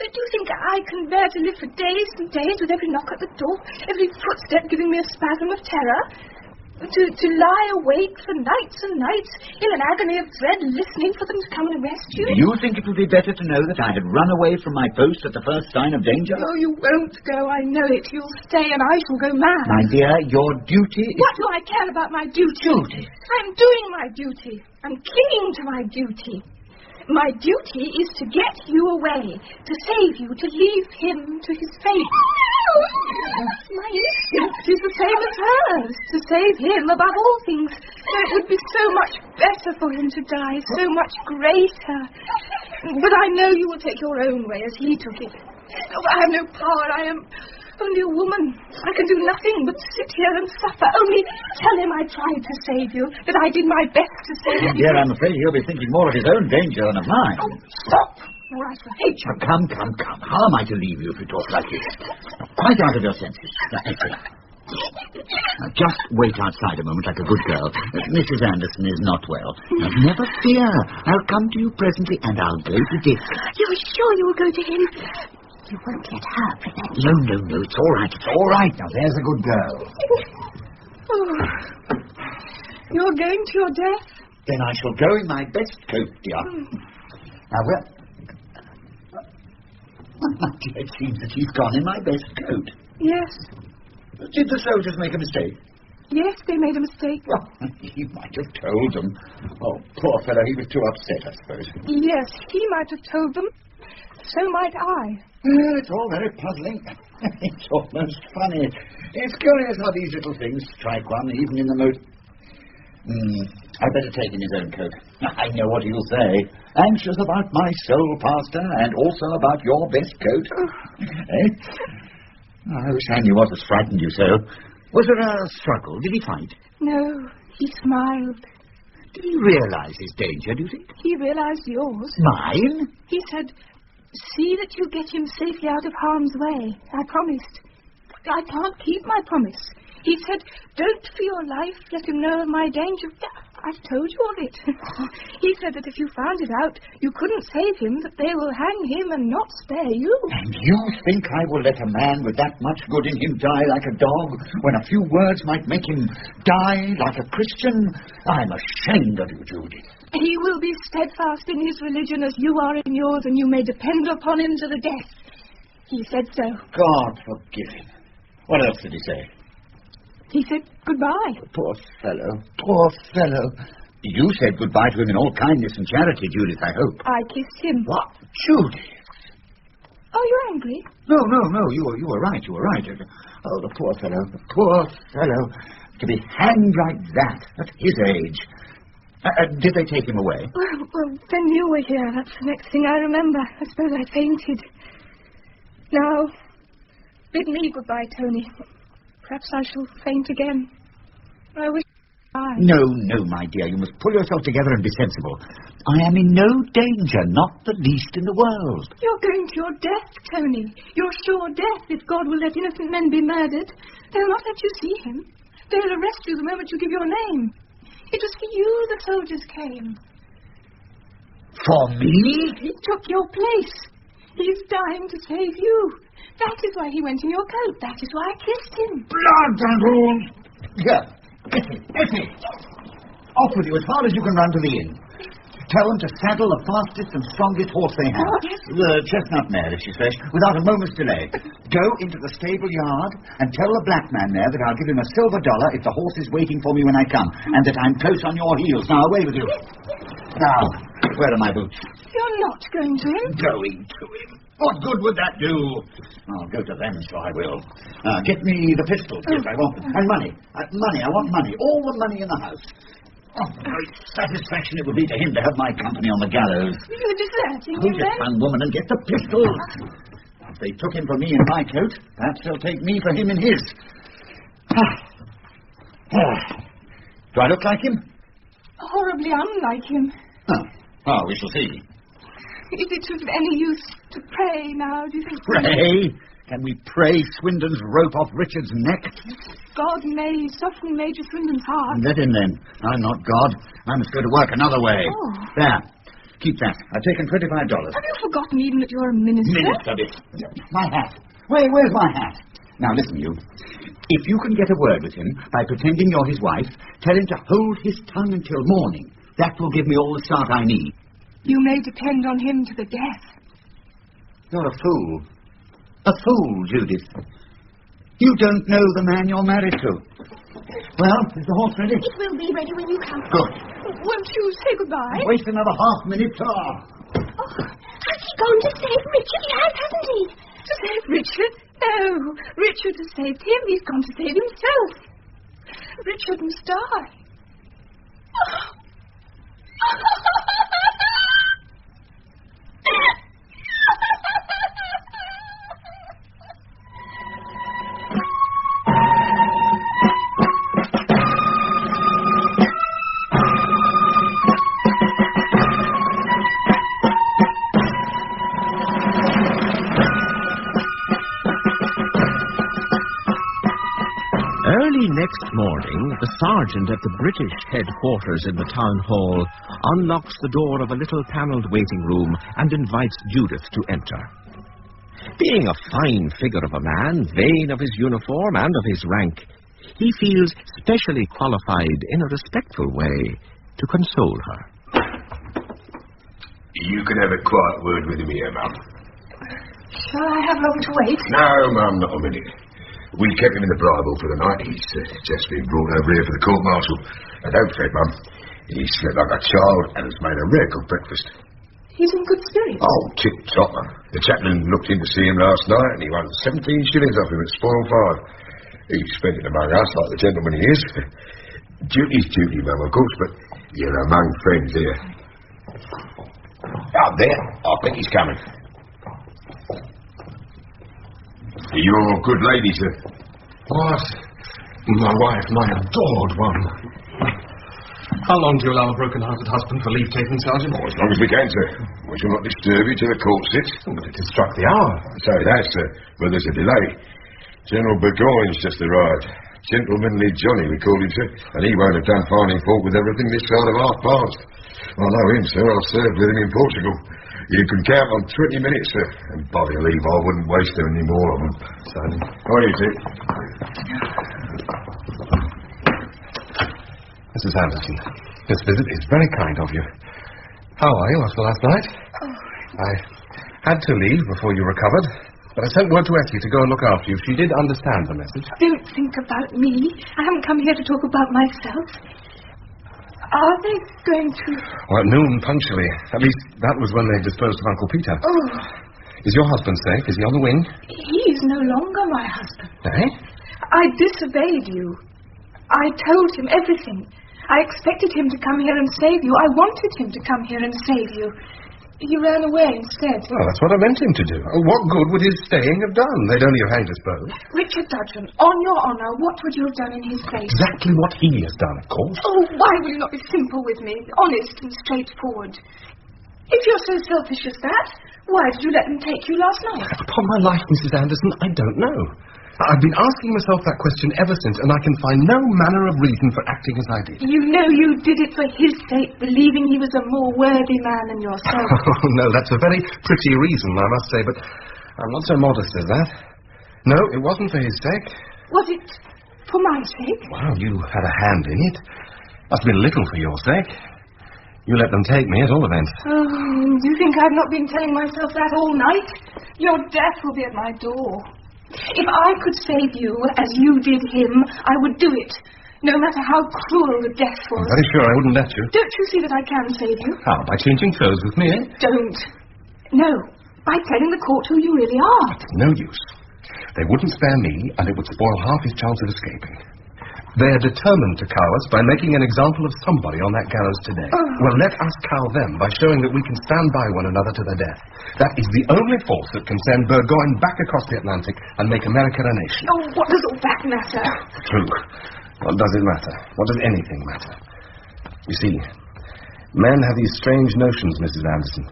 [SPEAKER 3] Do you think I can bear to live for days and days with every knock at the door, every footstep giving me a spasm of terror? To lie awake for nights and nights in an agony of dread, listening for them to come and arrest you?
[SPEAKER 5] Do you think it would be better to know that I had run away from my post at the first sign of danger?
[SPEAKER 3] Oh, you won't go, I know it. You'll stay and I shall go mad.
[SPEAKER 5] My dear, your duty is...
[SPEAKER 3] What do I care about my duty?
[SPEAKER 5] Judith.
[SPEAKER 3] I'm doing my duty. I'm clinging to my duty. My duty is to get you away, to save you, to leave him to his fate. My instinct is the same as hers, to save him above all things. It would be so much better for him to die, so much greater. But I know you will take your own way as he took it. I have no power. I am only a woman. I can do nothing but sit here and suffer. Only tell him I tried to save you, that I did my best to save you.
[SPEAKER 5] Dear, I'm afraid he'll be thinking more of his own danger than of mine.
[SPEAKER 3] Oh, stop! Or I shall hate you.
[SPEAKER 5] Come. How am I to leave you if you talk like this? Quite out of your senses. Now, just wait outside a moment like a good girl. Mrs. Anderson is not well. Now, never fear. I'll come to you presently and I'll go to Dick.
[SPEAKER 6] You're sure you will go to him? You won't let her prevent you.
[SPEAKER 5] No. It's all right. Now, there's a good girl.
[SPEAKER 3] Oh, you're going to your death?
[SPEAKER 5] Then I shall go in my best coat, dear. Now, my dear, it seems that he's gone in my best coat.
[SPEAKER 3] Yes.
[SPEAKER 5] Did the soldiers make a mistake?
[SPEAKER 3] Yes, they made a mistake.
[SPEAKER 5] Well, he might have told them. Oh, poor fellow, he was too upset, I suppose.
[SPEAKER 3] Yes, he might have told them. So might I.
[SPEAKER 5] Well, it's all very puzzling. It's almost funny. It's curious how these little things strike one, even in the most... I'd better take him his own coat. I know what he'll say. Anxious about my soul, Pastor, and also about your best coat. I wish I knew what has frightened you so. Was there a struggle? Did he fight?
[SPEAKER 3] No, he smiled.
[SPEAKER 5] Did he realize his danger, do you think?
[SPEAKER 3] He realized yours.
[SPEAKER 5] Mine?
[SPEAKER 3] He said, see that you get him safely out of harm's way. I promised. I can't keep my promise. He said, don't for your life let him know of my danger. I've told you of it. He said that if you found it out, you couldn't save him, that they will hang him and not spare you.
[SPEAKER 5] And you think I will let a man with that much good in him die like a dog, when a few words might make him die like a Christian? I'm ashamed of you, Judith.
[SPEAKER 3] He will be steadfast in his religion as you are in yours, and you may depend upon him to the death. He said so.
[SPEAKER 5] God forgive him. What else did he say?
[SPEAKER 3] He said goodbye.
[SPEAKER 5] Poor fellow. You said goodbye to him in all kindness and charity, Judith, I hope.
[SPEAKER 3] I kissed him.
[SPEAKER 5] What? Judith?
[SPEAKER 3] Oh, you're angry?
[SPEAKER 5] No, you were right. Oh, the poor fellow. To be hanged like that at his age. Did they take him away?
[SPEAKER 3] Well, when you were here, that's the next thing I remember. I suppose I fainted. Now, bid me goodbye, Tony. Perhaps I shall faint again. I wish I...
[SPEAKER 5] No, my dear. You must pull yourself together and be sensible. I am in no danger, not the least in the world.
[SPEAKER 3] You're going to your death, Tony. Your sure death, if God will let innocent men be murdered. They'll not let you see him. They'll arrest you the moment you give your name. It was for you the soldiers came.
[SPEAKER 5] For me?
[SPEAKER 3] He took your place. He's dying to save you. That is why he went in your coat. That is why I kissed him.
[SPEAKER 5] Blood and all. Here, Effie. Off with you as far as you can run to the inn. Tell them to saddle the fastest and strongest horse they have.
[SPEAKER 3] Oh, yes.
[SPEAKER 5] The chestnut mare, if she's fresh, without a moment's delay. Go into the stable yard and tell the black man there that I'll give him a $1 if the horse is waiting for me when I come, and that I'm close on your heels. Now, away with you. Now, where are my boots?
[SPEAKER 3] You're not going to him?
[SPEAKER 5] Going to him? What good would that do? I'll go to them, so I will. Get me the pistols, if I want them. And money. I want money. All the money in the house. Oh, great satisfaction it would be to him to have my company on the gallows.
[SPEAKER 3] You're deserting
[SPEAKER 5] Who's
[SPEAKER 3] him,
[SPEAKER 5] this
[SPEAKER 3] then?
[SPEAKER 5] young woman and get the pistols? If they took him for me in my coat, perhaps they'll take me for him in his. Do I look like him?
[SPEAKER 3] Horribly unlike him.
[SPEAKER 5] Oh, we shall see.
[SPEAKER 3] Is it of any use to pray now, do you think?
[SPEAKER 5] Pray? Can we pray Swindon's rope off Richard's neck?
[SPEAKER 3] God may soften Major Swindon's heart.
[SPEAKER 5] Let him then. I'm not God. I must go to work another way.
[SPEAKER 3] Oh.
[SPEAKER 5] There. Keep that. I've taken $25.
[SPEAKER 3] Have you forgotten even that you're a minister?
[SPEAKER 5] Minister, my hat. Where's my hat? Now, listen, you. If you can get a word with him by pretending you're his wife, tell him to hold his tongue until morning. That will give me all the start I need.
[SPEAKER 3] You may depend on him to the death.
[SPEAKER 5] You're a fool. A fool, Judith. You don't know the man you're married to. Well, is the horse ready?
[SPEAKER 6] It will be ready when you come.
[SPEAKER 5] Good.
[SPEAKER 3] Won't you say goodbye?
[SPEAKER 5] Waste another half-minute, sir.
[SPEAKER 6] Oh, has he gone to save Richard? He has, hasn't he?
[SPEAKER 3] To save Richard? No. Richard has saved him. He's gone to save himself. Richard must die.
[SPEAKER 1] Early next morning, the sergeant at the British headquarters in the town hall unlocks the door of a little panelled waiting room and invites Judith to enter. Being a fine figure of a man, vain of his uniform and of his rank, he feels specially qualified in a respectful way to console her.
[SPEAKER 11] You can have a quiet word with him here, Mum.
[SPEAKER 3] Shall I have long to wait?
[SPEAKER 11] No, Mum, not a minute. We kept him in the bridal for the night. He's just been brought over here for the court-martial. And don't fret, Mum. He slept like a child and has made a rare good breakfast.
[SPEAKER 3] He's in good spirits.
[SPEAKER 11] Oh, tip-top, Mum. The chaplain looked in to see him last night and he won 17 shillings off him at spoil 5. He spent it among us like the gentleman he is. Duty's duty, Mum, of course, but you're among friends here. Out there. I think he's coming. You're a good lady, sir.
[SPEAKER 9] What? My wife, my adored one. How long do you allow a broken-hearted husband for leave-taking, Sergeant?
[SPEAKER 11] Oh, as long as we can, sir. We shall not disturb you till the court sits.
[SPEAKER 9] Oh, but it has struck the hour.
[SPEAKER 11] So it has, sir. But there's a delay. General Burgoyne's just arrived. Gentlemanly Johnny, we call him, sir. And he won't have done finding fault with everything this side of half past. I know him, sir. I've served with him in Portugal. You can count on 20 minutes, sir. And by the leave, I wouldn't waste any more of them.
[SPEAKER 9] Sergeant.
[SPEAKER 11] How are you, sir?
[SPEAKER 9] Mrs. Anderson, this visit is very kind of you. How are you after last night?
[SPEAKER 3] Oh.
[SPEAKER 9] I had to leave before you recovered, but I sent word to Effie to go and look after you. She did understand the message.
[SPEAKER 3] Don't think about me. I haven't come here to talk about myself. Are they going to...
[SPEAKER 9] Well, at noon, punctually. At least, that was when they disposed of Uncle Peter.
[SPEAKER 3] Oh.
[SPEAKER 9] Is your husband safe? Is he on the wing?
[SPEAKER 3] He is no longer my husband.
[SPEAKER 9] Eh?
[SPEAKER 3] I disobeyed you. I told him everything. I expected him to come here and save you. I wanted him to come here and save you. He ran away instead.
[SPEAKER 9] Well, that's what I meant him to do. What good would his staying have done? They'd only have hanged us both.
[SPEAKER 3] Richard Dudgeon, on your honour, what would you have done in his place?
[SPEAKER 9] Exactly what he has done, of course.
[SPEAKER 3] Oh, why will you not be simple with me, honest and straightforward? If you're so selfish as that, why did you let them take you last night?
[SPEAKER 9] Upon my life, Mrs. Anderson, I don't know. I've been asking myself that question ever since, and I can find no manner of reason for acting as I did.
[SPEAKER 3] You know you did it for his sake, believing he was a more worthy man than yourself.
[SPEAKER 9] Oh, no, that's a very pretty reason, I must say, but I'm not so modest as that. No, it wasn't for his sake.
[SPEAKER 3] Was it for my sake?
[SPEAKER 9] Well, you had a hand in it. Must have been little for your sake. You let them take me, at all events.
[SPEAKER 3] Oh, do you think I've not been telling myself that all night? Your death will be at my door. If I could save you as you did him, I would do it, no matter how cruel the death was.
[SPEAKER 9] I'm very sure I wouldn't let you.
[SPEAKER 3] Don't you see that I can save you?
[SPEAKER 9] How? By changing clothes with me, eh?
[SPEAKER 3] Don't. No, by telling the court who you really are.
[SPEAKER 9] No use. They wouldn't spare me, and it would spoil half his chance of escaping. They're determined to cow us by making an example of somebody on that gallows today. Well, let us cow them by showing that we can stand by one another to their death. That is the only force that can send Burgoyne back across the Atlantic and make America a nation.
[SPEAKER 3] Oh, what does all that matter?
[SPEAKER 9] True. What does it matter? What does anything matter? You see, men have these strange notions, Mrs. Anderson,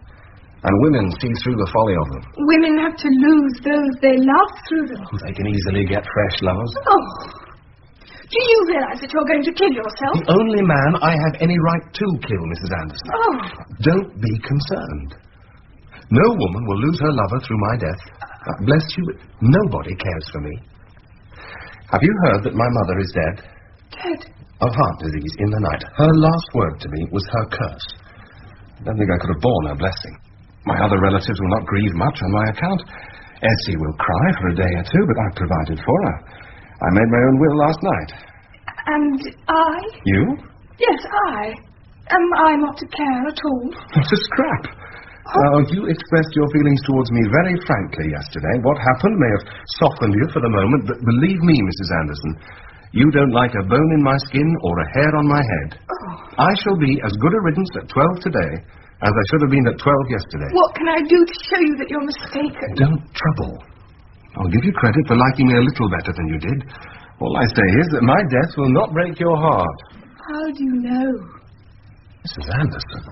[SPEAKER 9] and women see through the folly of them.
[SPEAKER 3] Women have to lose those they love through them.
[SPEAKER 9] They can easily get fresh lovers.
[SPEAKER 3] Oh. Do you realise that you're going to kill yourself?
[SPEAKER 9] The only man I have any right to kill, Mrs. Anderson.
[SPEAKER 3] Oh.
[SPEAKER 9] Don't be concerned. No woman will lose her lover through my death. Bless you, nobody cares for me. Have you heard that my mother is dead?
[SPEAKER 3] Dead?
[SPEAKER 9] Of heart disease in the night. Her last word to me was her curse. I don't think I could have borne her blessing. My other relatives will not grieve much on my account. Essie will cry for a day or two, but I've provided for her. I made my own will last night.
[SPEAKER 3] And I?
[SPEAKER 9] You?
[SPEAKER 3] Yes, I. Am I not to care at all?
[SPEAKER 9] Not a scrap. Oh, you expressed your feelings towards me very frankly yesterday. What happened may have softened you for the moment, but believe me, Mrs. Anderson, you don't like a bone in my skin or a hair on my head.
[SPEAKER 3] Oh.
[SPEAKER 9] I shall be as good a riddance at 12 today as I should have been at 12 yesterday.
[SPEAKER 3] What can I do to show you that you're mistaken?
[SPEAKER 9] Don't trouble. I'll give you credit for liking me a little better than you did. All I say is that my death will not break your heart.
[SPEAKER 3] How do you know?
[SPEAKER 9] Mrs. Anderson.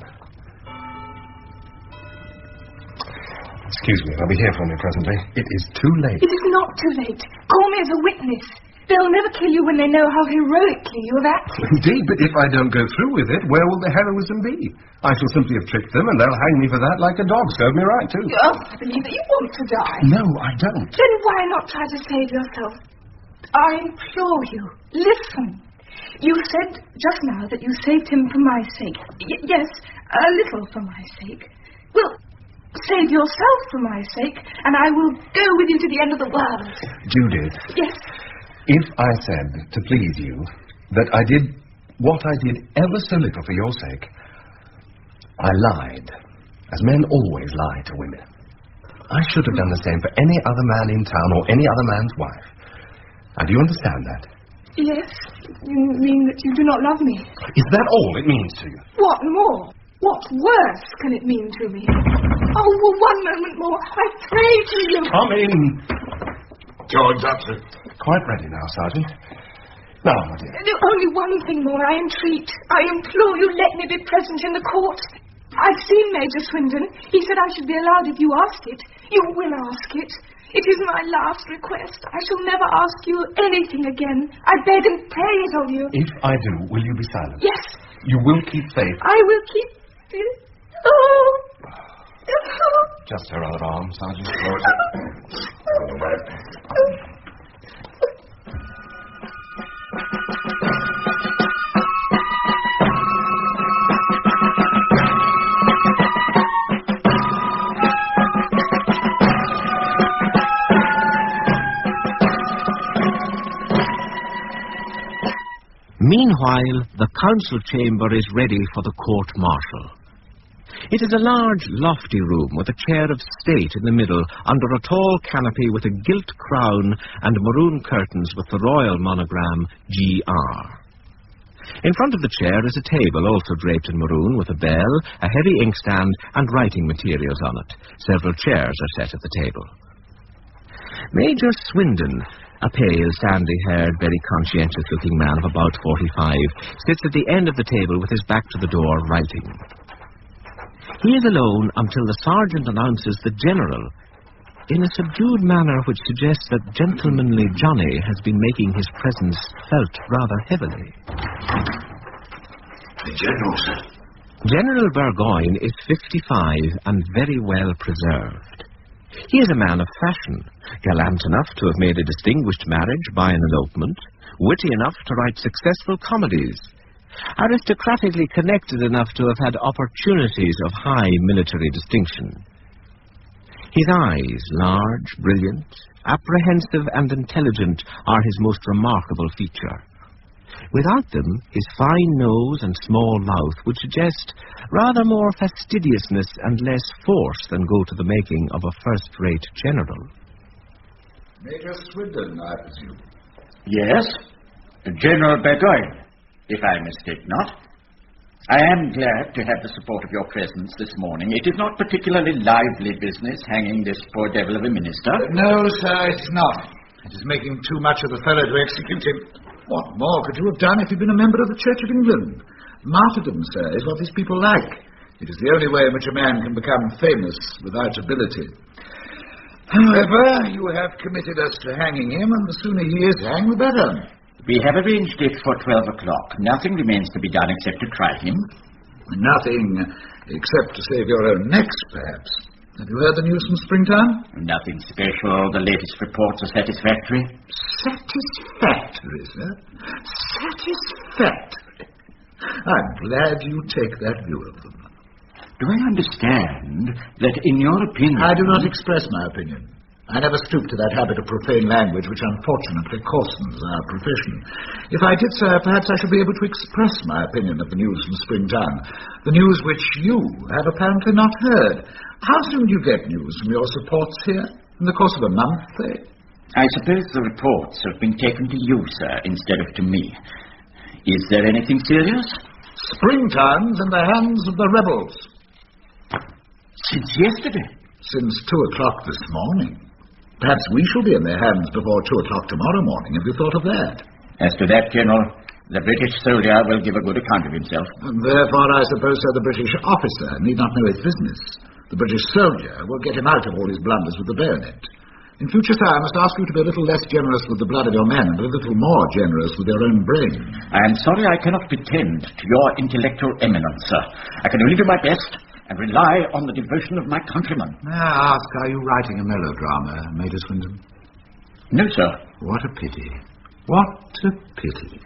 [SPEAKER 9] Excuse me, they'll be here for me presently. It is too late.
[SPEAKER 3] It is not too late. Call me as a witness. They'll never kill you when they know how heroically you have acted.
[SPEAKER 9] Indeed, but if I don't go through with it, where will the heroism be? I shall simply have tricked them, and they'll hang me for that like a dog. Serve me right, too.
[SPEAKER 3] Oh, I believe that you want to die.
[SPEAKER 9] No, I don't.
[SPEAKER 3] Then why not try to save yourself? I implore you, listen. You said just now that you saved him for my sake. Yes, a little for my sake. Well, save yourself for my sake, and I will go with you to the end of the world.
[SPEAKER 9] Judith.
[SPEAKER 3] Yes.
[SPEAKER 9] If I said, to please you, that I did what I did ever so little for your sake, I lied, as men always lie to women. I should have done the same for any other man in town or any other man's wife. Now, do you understand that?
[SPEAKER 3] Yes. You mean that you do not love me?
[SPEAKER 9] Is that all it means to you?
[SPEAKER 3] What more? What worse can it mean to me? Oh, well, one moment more. I pray to you.
[SPEAKER 9] Come in.
[SPEAKER 11] George, that's it.
[SPEAKER 9] Quite ready now, Sergeant. Now, my dear.
[SPEAKER 3] Only one thing more, I entreat. I implore you, let me be present in the court. I've seen Major Swindon. He said I should be allowed if you ask it. You will ask it. It is my last request. I shall never ask you anything again. I beg and pray it of you.
[SPEAKER 9] If I do, will you be silent?
[SPEAKER 3] Yes.
[SPEAKER 9] You will keep faith?
[SPEAKER 3] I will keep faith. Oh.
[SPEAKER 9] Just her other arm, Sergeant.
[SPEAKER 1] Meanwhile, the council chamber is ready for the court-martial. It is a large, lofty room with a chair of state in the middle, under a tall canopy with a gilt crown and maroon curtains with the royal monogram G.R. In front of the chair is a table also draped in maroon with a bell, a heavy inkstand and writing materials on it. Several chairs are set at the table. Major Swindon, a pale, sandy-haired, very conscientious-looking man of about 45, sits at the end of the table with his back to the door, writing. He is alone until the sergeant announces the general, in a subdued manner which suggests that gentlemanly Johnny has been making his presence felt rather heavily.
[SPEAKER 7] The general, sir.
[SPEAKER 1] General Burgoyne is 55 and very well preserved. He is a man of fashion, gallant enough to have made a distinguished marriage by an elopement, witty enough to write successful comedies, aristocratically connected enough to have had opportunities of high military distinction. His eyes, large, brilliant, apprehensive and intelligent, are his most remarkable feature. Without them, his fine nose and small mouth would suggest rather more fastidiousness and less force than go to the making of a first-rate general.
[SPEAKER 7] Major Swindon, I presume.
[SPEAKER 5] Yes, General Burgoyne, if I mistake not. I am glad to have the support of your presence this morning. It is not particularly lively business hanging this poor devil of a minister.
[SPEAKER 7] No, sir, it's not. It is making too much of the fellow to execute him. What more could you have done if you'd been a member of the Church of England? Martyrdom, sir, is what these people like. It is the only way in which a man can become famous without ability. However, you have committed us to hanging him, and the sooner he is hanged, the better.
[SPEAKER 5] We have arranged it for 12 o'clock. Nothing remains to be done except to try him.
[SPEAKER 7] Nothing except to save your own necks, perhaps. Have you heard the news from Springtown?
[SPEAKER 5] Nothing special. The latest reports are satisfactory.
[SPEAKER 7] Satisfactory, sir? Satisfactory. I'm glad you take that view of them.
[SPEAKER 5] Do I understand that, in your opinion...
[SPEAKER 7] I do not express my opinion. I never stoop to that habit of profane language which unfortunately coartens our profession. If I did, sir, perhaps I should be able to express my opinion of the news from Springtown, the news which you have apparently not heard. How soon do you get news from your supports here? In the course of a month, say?
[SPEAKER 5] I suppose the reports have been taken to you, sir, instead of to me. Is there anything serious?
[SPEAKER 7] Springtown's in the hands of the rebels.
[SPEAKER 5] Since yesterday?
[SPEAKER 7] Since 2 o'clock this morning. Perhaps we shall be in their hands before 2 o'clock tomorrow morning. Have you thought of that?
[SPEAKER 5] As to that, General, the British soldier will give a good account of himself.
[SPEAKER 7] And therefore, I suppose, sir, the British officer need not know his business. The British soldier will get him out of all his blunders with the bayonet. In future, sir, I must ask you to be a little less generous with the blood of your men and a little more generous with your own brain.
[SPEAKER 5] I am sorry I cannot pretend to your intellectual eminence, sir. I can only do my best and rely on the devotion of my countrymen.
[SPEAKER 7] May I ask, are you writing a melodrama, Major Swindon?
[SPEAKER 5] No, sir.
[SPEAKER 7] What a pity. What a pity.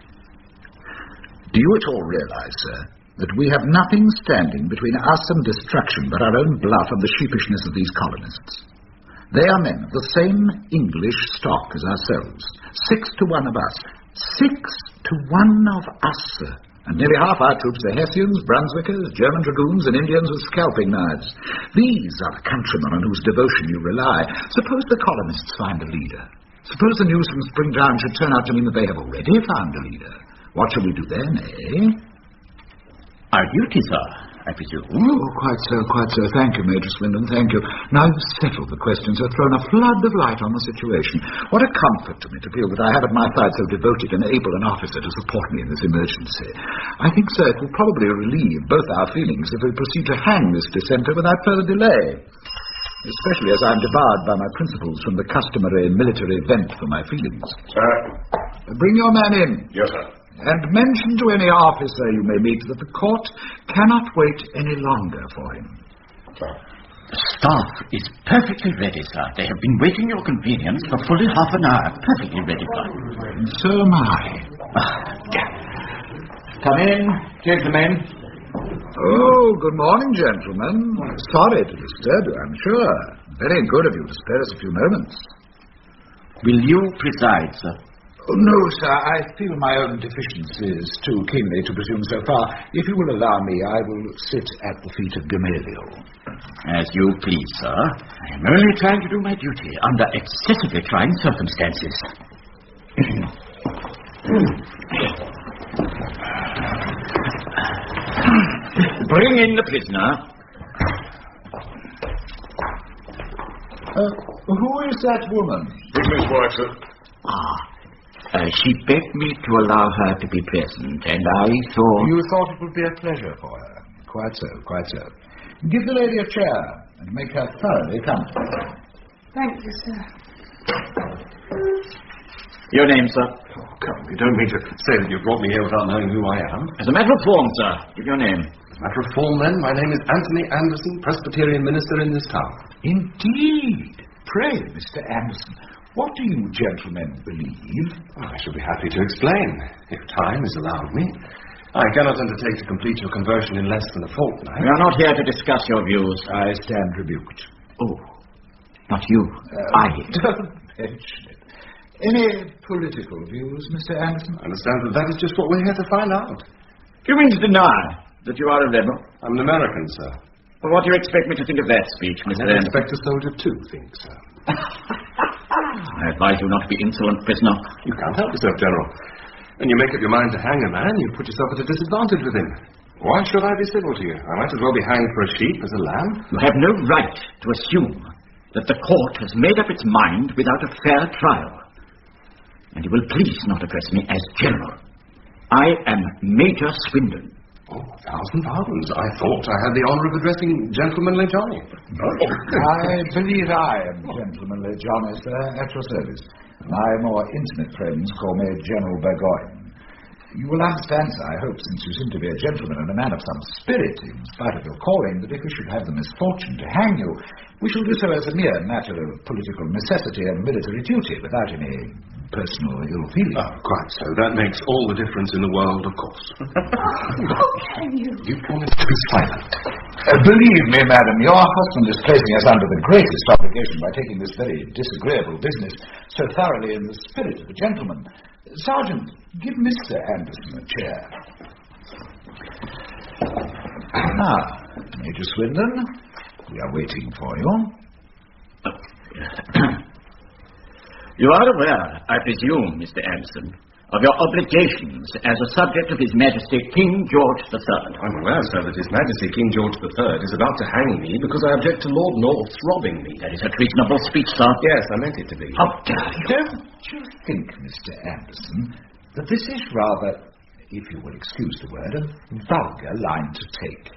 [SPEAKER 7] Do you at all realize, sir, that we have nothing standing between us and destruction but our own bluff and the sheepishness of these colonists? They are men of the same English stock as ourselves. 6 to 1 of us. 6 to 1 of us, sir. And nearly half our troops are Hessians, Brunswickers, German dragoons, and Indians with scalping knives. These are the countrymen on whose devotion you rely. Suppose the colonists find a leader. Suppose the news from Springtown should turn out to mean that they have already found a leader. What shall we do then, eh?
[SPEAKER 5] Our duty, sir, I presume.
[SPEAKER 7] Oh, quite so, quite so. Thank you, Major Swindon, thank you. Now you've settled the questions, have thrown a flood of light on the situation. What a comfort to me to feel that I have at my side so devoted and able an officer to support me in this emergency. I think, sir, it will probably relieve both our feelings if we proceed to hang this dissenter without further delay. Especially as I'm debarred by my principles from the customary military vent for my feelings.
[SPEAKER 11] Sir?
[SPEAKER 7] Bring your man in.
[SPEAKER 11] Yes, sir.
[SPEAKER 7] And mention to any officer you may meet that the court cannot wait any longer for him.
[SPEAKER 11] Sir.
[SPEAKER 5] The staff is perfectly ready, sir. They have been waiting your convenience for fully half an hour. Perfectly ready, sir.
[SPEAKER 7] And so am I.
[SPEAKER 5] Come in, gentlemen.
[SPEAKER 7] Oh, good morning, gentlemen. Sorry to disturb you, I'm sure. Very good of you to spare us a few moments.
[SPEAKER 5] Will you preside, sir?
[SPEAKER 7] Oh, no, sir, I feel my own deficiencies too keenly to presume so far. If you will allow me, I will sit at the feet of Gamaliel.
[SPEAKER 5] As you please, sir. I am only trying to do my duty under excessively trying circumstances. Bring in the prisoner.
[SPEAKER 7] Who is that woman?
[SPEAKER 11] His wife, sir.
[SPEAKER 5] She begged me to allow her to be present, and I thought...
[SPEAKER 7] You thought it would be a pleasure for her. Quite so, quite so. Give the lady a chair and make her thoroughly comfortable.
[SPEAKER 3] Thank you, sir.
[SPEAKER 5] Your name, sir?
[SPEAKER 9] Oh, come, you don't mean to say that you brought me here without knowing who I am?
[SPEAKER 5] As a matter of form, sir. Give your name.
[SPEAKER 9] Matter of form, then. My name is Anthony Anderson, Presbyterian minister in this town.
[SPEAKER 7] Indeed. Pray, Mr. Anderson, what do you gentlemen believe?
[SPEAKER 9] I shall be happy to explain, if time is allowed me. I cannot undertake to complete your conversion in less than a fortnight.
[SPEAKER 5] We are not here to discuss your views.
[SPEAKER 7] I stand rebuked.
[SPEAKER 5] Oh, not you. I.
[SPEAKER 7] Don't mention it. Any political views, Mr. Anderson?
[SPEAKER 9] I understand that is just what we're here to find out.
[SPEAKER 5] Do you mean to deny that you are a rebel?
[SPEAKER 9] I'm an American, sir.
[SPEAKER 5] Well, what do you expect me to think of that speech, Mr.
[SPEAKER 9] I
[SPEAKER 5] Anderson?
[SPEAKER 9] expect a soldier to think, sir.
[SPEAKER 5] I advise you not to be insolent, prisoner.
[SPEAKER 9] You can't help yourself, General. When you make up your mind to hang a man, you put yourself at a disadvantage with him. Why should I be civil to you? I might as well be hanged for a sheep as a lamb.
[SPEAKER 5] You have no right to assume that the court has made up its mind without a fair trial. And you will please not address me as General. I am Major Swindon.
[SPEAKER 9] Oh, 1,000 pardons. I thought I had the honour of addressing Gentlemanly Johnny.
[SPEAKER 7] I believe I am Gentlemanly Johnny, sir, at your service. My more intimate friends call me General Burgoyne. You will understand, sir, I hope, since you seem to be a gentleman and a man of some spirit, in spite of your calling, that if we should have the misfortune to hang you, we shall do so as a mere matter of political necessity and military duty, without any personal ill feeling.
[SPEAKER 9] Oh, quite so. That makes all the difference in the world, of course.
[SPEAKER 3] How can you?
[SPEAKER 9] You promised to be silent.
[SPEAKER 7] Believe me, madam, your husband is placing us under the greatest obligation by taking this very disagreeable business so thoroughly in the spirit of a gentleman. Sergeant, give Mr. Anderson a chair. Now, Major Swindon, we are waiting for you.
[SPEAKER 5] You are aware, I presume, Mr. Anderson, of your obligations as a subject of His Majesty King George III.
[SPEAKER 9] I'm aware, sir, that His Majesty King George III is about to hang me because I object to Lord North's robbing me.
[SPEAKER 5] That is a treasonable speech, sir.
[SPEAKER 9] Yes, I meant it to be.
[SPEAKER 5] How dare you?
[SPEAKER 7] Don't you think, Mr. Anderson, that this is rather, if you will excuse the word, a vulgar line to take?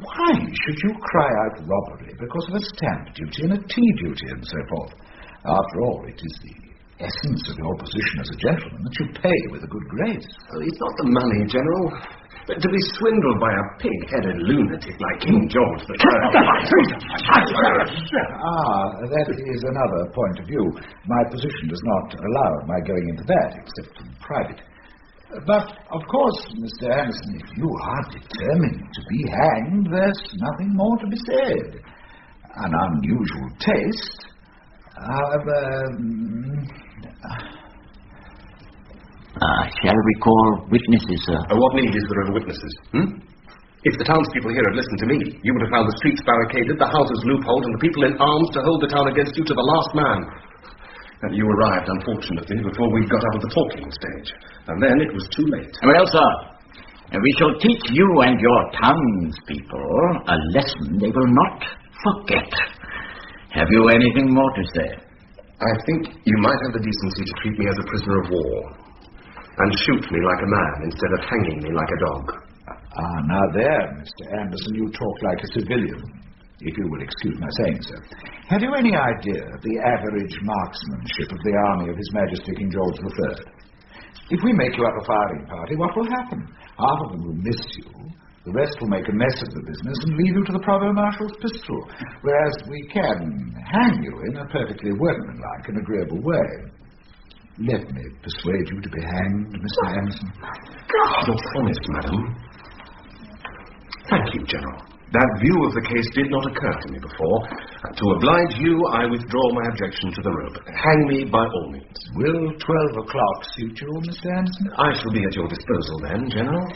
[SPEAKER 7] Why should you cry out robbery because of a stamp duty and a tea duty and so forth? After all, it is the essence of your position as a gentleman that you pay with a good grace.
[SPEAKER 9] Well, it's not the money, General. But to be swindled by a pig-headed lunatic like King George III...
[SPEAKER 7] That is another point of view. My position does not allow my going into that, except in private. But, of course, Mr. Anderson, if you are determined to be hanged, there's nothing more to be said. An unusual taste... However...
[SPEAKER 5] shall we call witnesses, sir?
[SPEAKER 9] What need is there of witnesses? If the townspeople here had listened to me, you would have found the streets barricaded, the houses loopholed, and the people in arms to hold the town against you to the last man. And you arrived, unfortunately, before we got out of the talking stage. And then it was too late.
[SPEAKER 5] Well, sir, we shall teach you and your townspeople a lesson they will not forget. Have you anything more to say?
[SPEAKER 9] I think you might have the decency to treat me as a prisoner of war and shoot me like a man instead of hanging me like a dog.
[SPEAKER 7] Now there, Mr. Anderson, you talk like a civilian, if you will excuse my saying so. Have you any idea of the average marksmanship of the army of His Majesty King George III? If we make you up a firing party, what will happen? Half of them will miss you. The rest will make a mess of the business and leave you to the Provost Marshal's pistol, whereas we can hang you in a perfectly workmanlike and agreeable way. Let me persuade you to be hanged, Mr. Anderson.
[SPEAKER 9] You're honest, madam. Thank you, General. That view of the case did not occur to me before. To oblige you, I withdraw my objection to the rope. Hang me by all means.
[SPEAKER 7] Will 12 o'clock suit you, Mr. Anderson?
[SPEAKER 9] I shall be at your disposal then, General.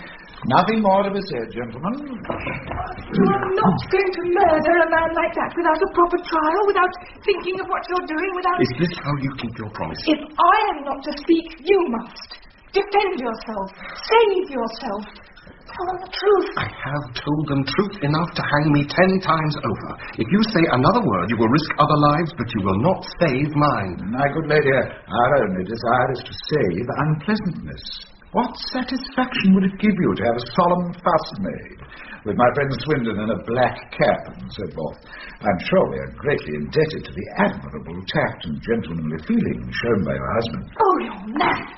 [SPEAKER 7] Nothing more to be said, gentlemen.
[SPEAKER 3] You are not going to murder a man like that without a proper trial, without thinking of what you're doing, without...
[SPEAKER 9] Is this how you keep your promise?
[SPEAKER 3] If I am not to speak, you must. Defend yourself. Save yourself. Tell them the truth.
[SPEAKER 9] I have told them truth enough to hang me 10 times over. If you say another word, you will risk other lives, but you will not save mine.
[SPEAKER 7] My good lady, our only desire is to save unpleasantness. What satisfaction would it give you to have a solemn fuss made, with my friend Swindon in a black cap and so forth? I'm sure we are greatly indebted to the admirable tact and gentlemanly feeling shown by your husband.
[SPEAKER 3] Oh, you're mad.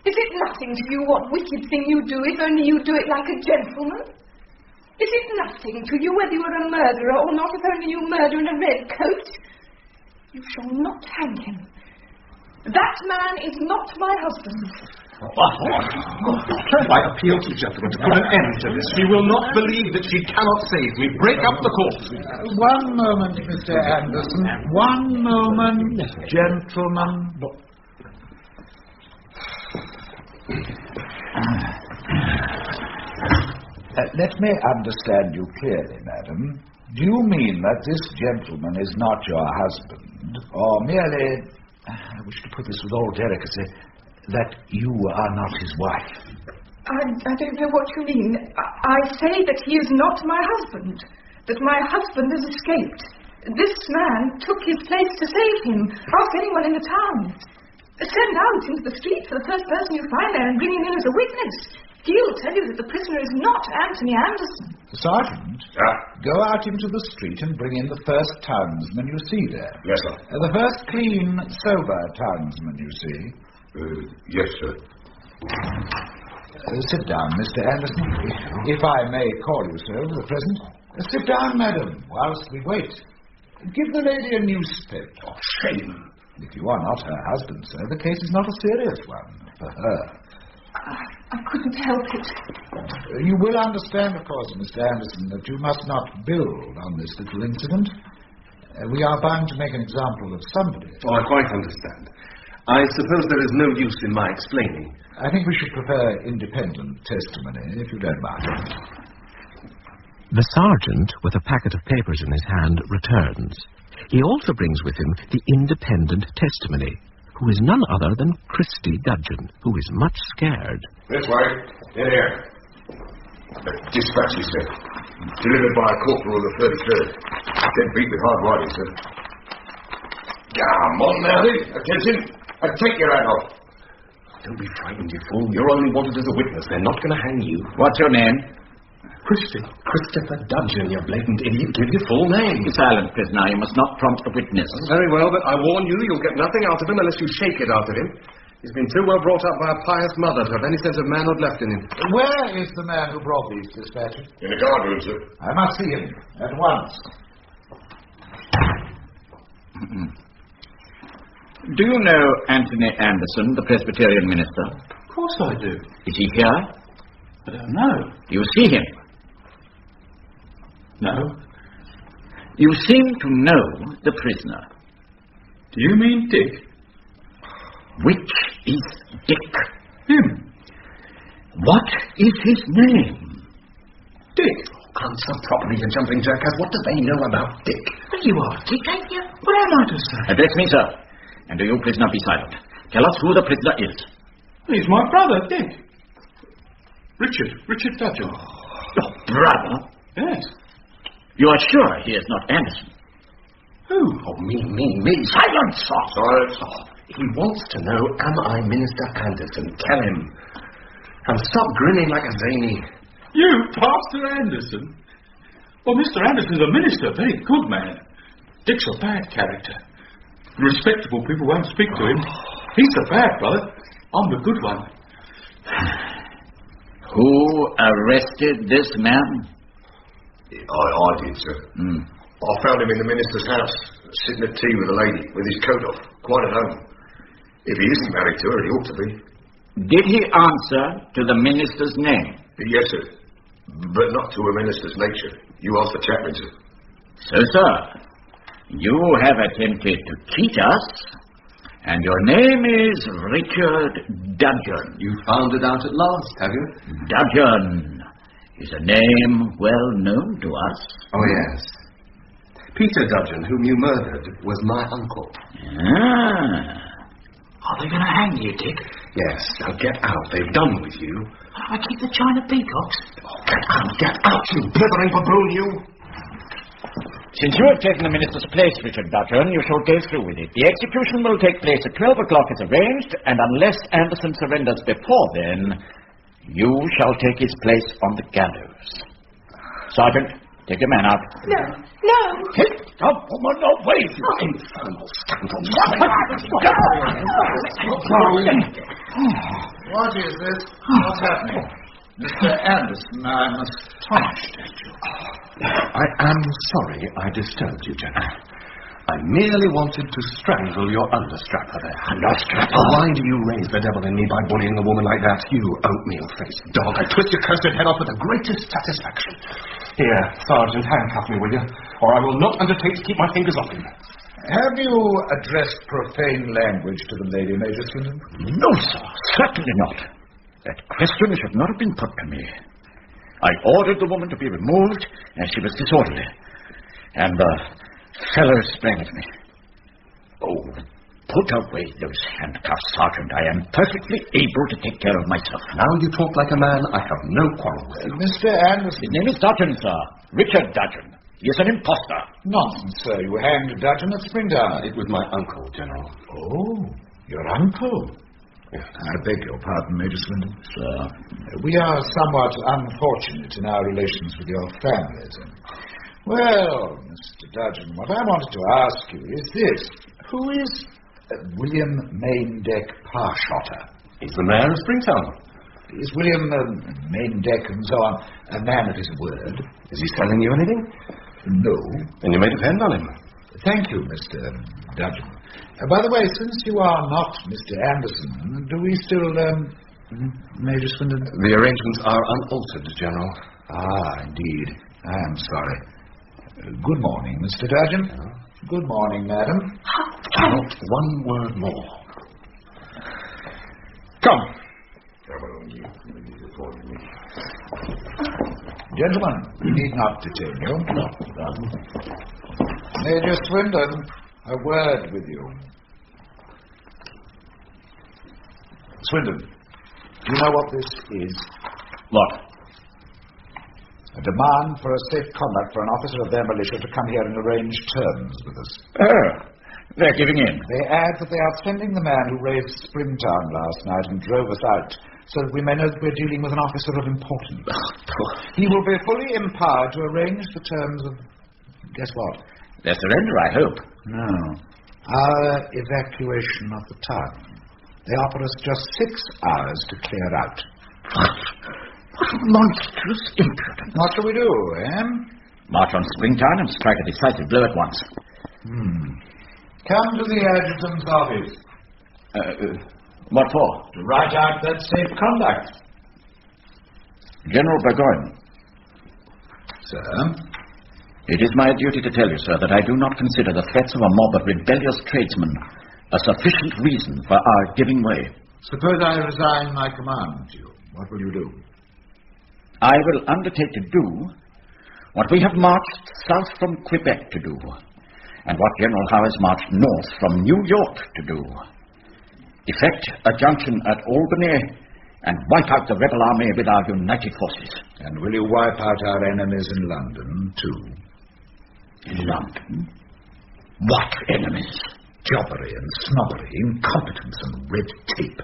[SPEAKER 3] Is it nothing to you what wicked thing you do, if only you do it like a gentleman? Is it nothing to you whether you are a murderer or not, if only you murder in a red coat? You shall not hang him. That man is not my husband.
[SPEAKER 9] I appeal to gentlemen to put an end to this. She will not believe that she cannot save me. Break up the court.
[SPEAKER 7] One moment, Mr. Anderson. One moment, gentlemen. Let me understand you clearly, madam. Do you mean that this gentleman is not your husband, or merely, I wish to put this with all delicacy, that you are not his wife?
[SPEAKER 3] I don't know what you mean. I say that he is not my husband, that my husband has escaped. This man took his place to save him. Ask anyone in the town. Send out into the street for the first person you find there and bring him in as a witness. He'll tell you that the prisoner is not Anthony Anderson.
[SPEAKER 7] Sergeant, go out into the street and bring in the first townsman you see there.
[SPEAKER 11] Yes, sir.
[SPEAKER 7] The first clean, sober townsman you see.
[SPEAKER 11] Yes, sir.
[SPEAKER 7] Sit down, Mr. Anderson. If I may call you so for the present. Sit down, madam, whilst we wait. Give the lady a newspaper.
[SPEAKER 11] Oh, shame.
[SPEAKER 7] If you are not her husband, sir, the case is not a serious one for her.
[SPEAKER 3] I couldn't help it.
[SPEAKER 7] You will understand, of course, Mr. Anderson, that you must not build on this little incident. We are bound to make an example of somebody.
[SPEAKER 9] Oh, I quite understand. I suppose there is no use in my explaining.
[SPEAKER 7] I think we should prefer independent testimony, if you don't mind.
[SPEAKER 1] The sergeant, with a packet of papers in his hand, returns. He also brings with him the independent testimony, who is none other than Christy Dudgeon, who is much scared.
[SPEAKER 11] This way. In here. Dispatch, he said. Delivered by a corporal of the 33rd. 10 feet with hard riding, sir. Come on now, then. Attention. And take your hat off.
[SPEAKER 9] Don't be frightened, you fool. You're only wanted as a witness. They're not going to hang you.
[SPEAKER 5] What's your name?
[SPEAKER 9] Christopher Dudgeon, you blatant idiot. Give your full name.
[SPEAKER 5] Be silent, prisoner. You must not prompt the witness.
[SPEAKER 9] Very well, but I warn you, you'll get nothing out of him unless you shake it out of him. He's been too well brought up by a pious mother to have any sense of manhood left in him.
[SPEAKER 7] Where is the man who brought these dispatches?
[SPEAKER 11] In the guard room, sir.
[SPEAKER 7] I must see him at once.
[SPEAKER 5] Do you know Anthony Anderson, the Presbyterian minister?
[SPEAKER 4] Of course I do.
[SPEAKER 5] Is he here?
[SPEAKER 4] I don't know.
[SPEAKER 5] Do you see him?
[SPEAKER 4] No.
[SPEAKER 5] You seem to know the prisoner.
[SPEAKER 4] Do you mean Dick?
[SPEAKER 5] Which is Dick?
[SPEAKER 4] Him.
[SPEAKER 5] What is his name?
[SPEAKER 4] Dick.
[SPEAKER 9] Answer properly, you jumping jackass. What do they know about Dick?
[SPEAKER 4] There you are, Dick, ain't you? What am I to say?
[SPEAKER 5] Address me, sir. And do you, prisoner, be silent. Tell us who the prisoner is.
[SPEAKER 4] He's my brother, Dick. Richard Dudgeon.
[SPEAKER 5] Your brother?
[SPEAKER 4] Yes.
[SPEAKER 5] You are sure he is not Anderson?
[SPEAKER 4] Who?
[SPEAKER 9] Oh, me. Silence, sir.
[SPEAKER 11] Silence.
[SPEAKER 9] Oh, he wants to know, am I Minister Anderson? Tell him. And stop grinning like a zany.
[SPEAKER 4] You, Pastor Anderson? Well, Mr. Anderson's a minister, very good man. Dick's a bad character. Respectable people won't speak to him. He's the bad brother. I'm the good one.
[SPEAKER 5] Who arrested this man?
[SPEAKER 11] I did, sir. I found him in the minister's house, sitting at tea with a lady, with his coat off, quite at home. If he isn't married to her, he ought to be.
[SPEAKER 5] Did he answer to the minister's name?
[SPEAKER 11] Yes, sir. But not to a minister's nature. You asked the chaplain to.
[SPEAKER 12] So, sir, you have attempted to cheat us, and your name is Richard Dudgeon.
[SPEAKER 13] You found it out at last, have you?
[SPEAKER 12] Dudgeon is a name well known to us.
[SPEAKER 13] Oh, yes. Peter Dudgeon, whom you murdered, was my uncle.
[SPEAKER 12] Ah.
[SPEAKER 9] Are they going to hang you, Dick?
[SPEAKER 13] Yes, now get out. They've done with you.
[SPEAKER 9] I keep the china peacocks.
[SPEAKER 13] Oh, get out, you blithering baboon, you!
[SPEAKER 12] Since you have taken the minister's place, Richard Dudgeon, you shall go through with it. The execution will take place at 12 o'clock as arranged, and unless Anderson surrenders before then, you shall take his place on the gallows. Sergeant, take your man out.
[SPEAKER 3] No.
[SPEAKER 12] Take the woman away from you.
[SPEAKER 13] Infernal scoundrel.
[SPEAKER 7] What is this? What's happening? Mr. Anderson, I must touch you.
[SPEAKER 13] I am sorry I disturbed you, General. I merely wanted to strangle your understrapper there.
[SPEAKER 12] Understrapper?
[SPEAKER 13] Why do you raise the devil in me by bullying a woman like that? You oatmeal-faced dog. I twist your cursed head off with the greatest satisfaction. Here, Sergeant, handcuff me, will you? Or I will not undertake to keep my fingers off him.
[SPEAKER 7] Have you addressed profane language to the lady, Major Swindon?
[SPEAKER 12] No, sir, certainly not. That question should not have been put to me. I ordered the woman to be removed as she was disorderly. And the fellow sprang at me. Oh, put away those handcuffs, Sergeant. I am perfectly able to take care of myself.
[SPEAKER 13] Now you talk like a man I have no quarrel with.
[SPEAKER 7] Mr. Anderson.
[SPEAKER 12] His name is Dudgeon, sir. Richard Dudgeon. He is an impostor.
[SPEAKER 7] Nonsense, sir. You hanged Dudgeon at Springtown.
[SPEAKER 13] It was my uncle, General.
[SPEAKER 7] Oh, your uncle?
[SPEAKER 13] Yes.
[SPEAKER 7] I beg your pardon, Major Swindon.
[SPEAKER 12] Sir.
[SPEAKER 7] We are somewhat unfortunate in our relations with your families. Well, Mr. Dudgeon, what I wanted to ask you is this. Who is William Maindeck Parshotter?
[SPEAKER 13] He's the mayor of Springtown.
[SPEAKER 7] Is William Maindeck and so on a man of his word?
[SPEAKER 13] Is he telling you anything?
[SPEAKER 7] No.
[SPEAKER 13] Then you may depend on him.
[SPEAKER 7] Thank you, Mr. Dudgeon. By the way, since you are not Mr. Anderson, do we still, Major Swindon?
[SPEAKER 13] The arrangements are unaltered, General.
[SPEAKER 7] Ah, indeed. I am sorry. Good morning, Mr. Dudgeon. Good morning, madam.
[SPEAKER 13] Not one word more.
[SPEAKER 12] Come.
[SPEAKER 7] Gentlemen, we need not detain you. Major Swindon, a word with you. Swindon, do you know what this is?
[SPEAKER 12] What?
[SPEAKER 7] A demand for a safe conduct for an officer of their militia to come here and arrange terms with us.
[SPEAKER 12] Oh, they're giving in.
[SPEAKER 7] They add that they are sending the man who raised Springtown last night and drove us out, so that we may know that we're dealing with an officer of importance. He will be fully empowered to arrange the terms of... guess what?
[SPEAKER 12] Their surrender, I hope.
[SPEAKER 7] No. Our evacuation of the town. They offer us just 6 hours to clear out.
[SPEAKER 12] What monstrous impudence.
[SPEAKER 7] What shall we do, eh?
[SPEAKER 12] March on Springtown and strike a decisive blow at once.
[SPEAKER 7] Come to the adjutant's office.
[SPEAKER 12] What for?
[SPEAKER 7] To write out that safe conduct.
[SPEAKER 12] General Burgoyne.
[SPEAKER 7] Sir?
[SPEAKER 12] It is my duty to tell you, sir, that I do not consider the threats of a mob of rebellious tradesmen a sufficient reason for our giving way.
[SPEAKER 7] Suppose I resign my command to you. What will you do?
[SPEAKER 12] I will undertake to do what we have marched south from Quebec to do, and what General Howe has marched north from New York to do. Effect a junction at Albany and wipe out the rebel army with our united forces.
[SPEAKER 7] And will you wipe out our enemies in London, too?
[SPEAKER 12] In London? What enemies?
[SPEAKER 7] Jobbery and snobbery, incompetence and red tape.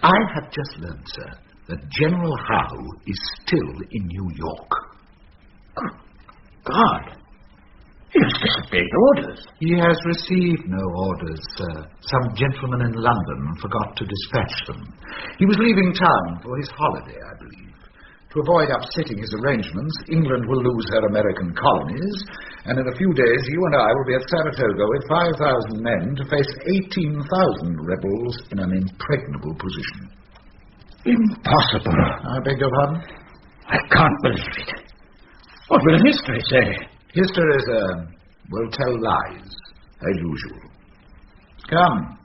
[SPEAKER 7] I have just learned, sir, that General Howe is still in New York.
[SPEAKER 12] Good God! He has disobeyed orders.
[SPEAKER 7] He has received no orders, sir. Some gentleman in London forgot to dispatch them. He was leaving town for his holiday, I believe. To avoid upsetting his arrangements, England will lose her American colonies, and in a few days you and I will be at Saratoga with 5,000 men to face 18,000 rebels in an impregnable position.
[SPEAKER 12] Impossible.
[SPEAKER 7] I beg your pardon?
[SPEAKER 12] I can't believe it. What will history say?
[SPEAKER 7] History, sir, will tell lies, as usual. Come,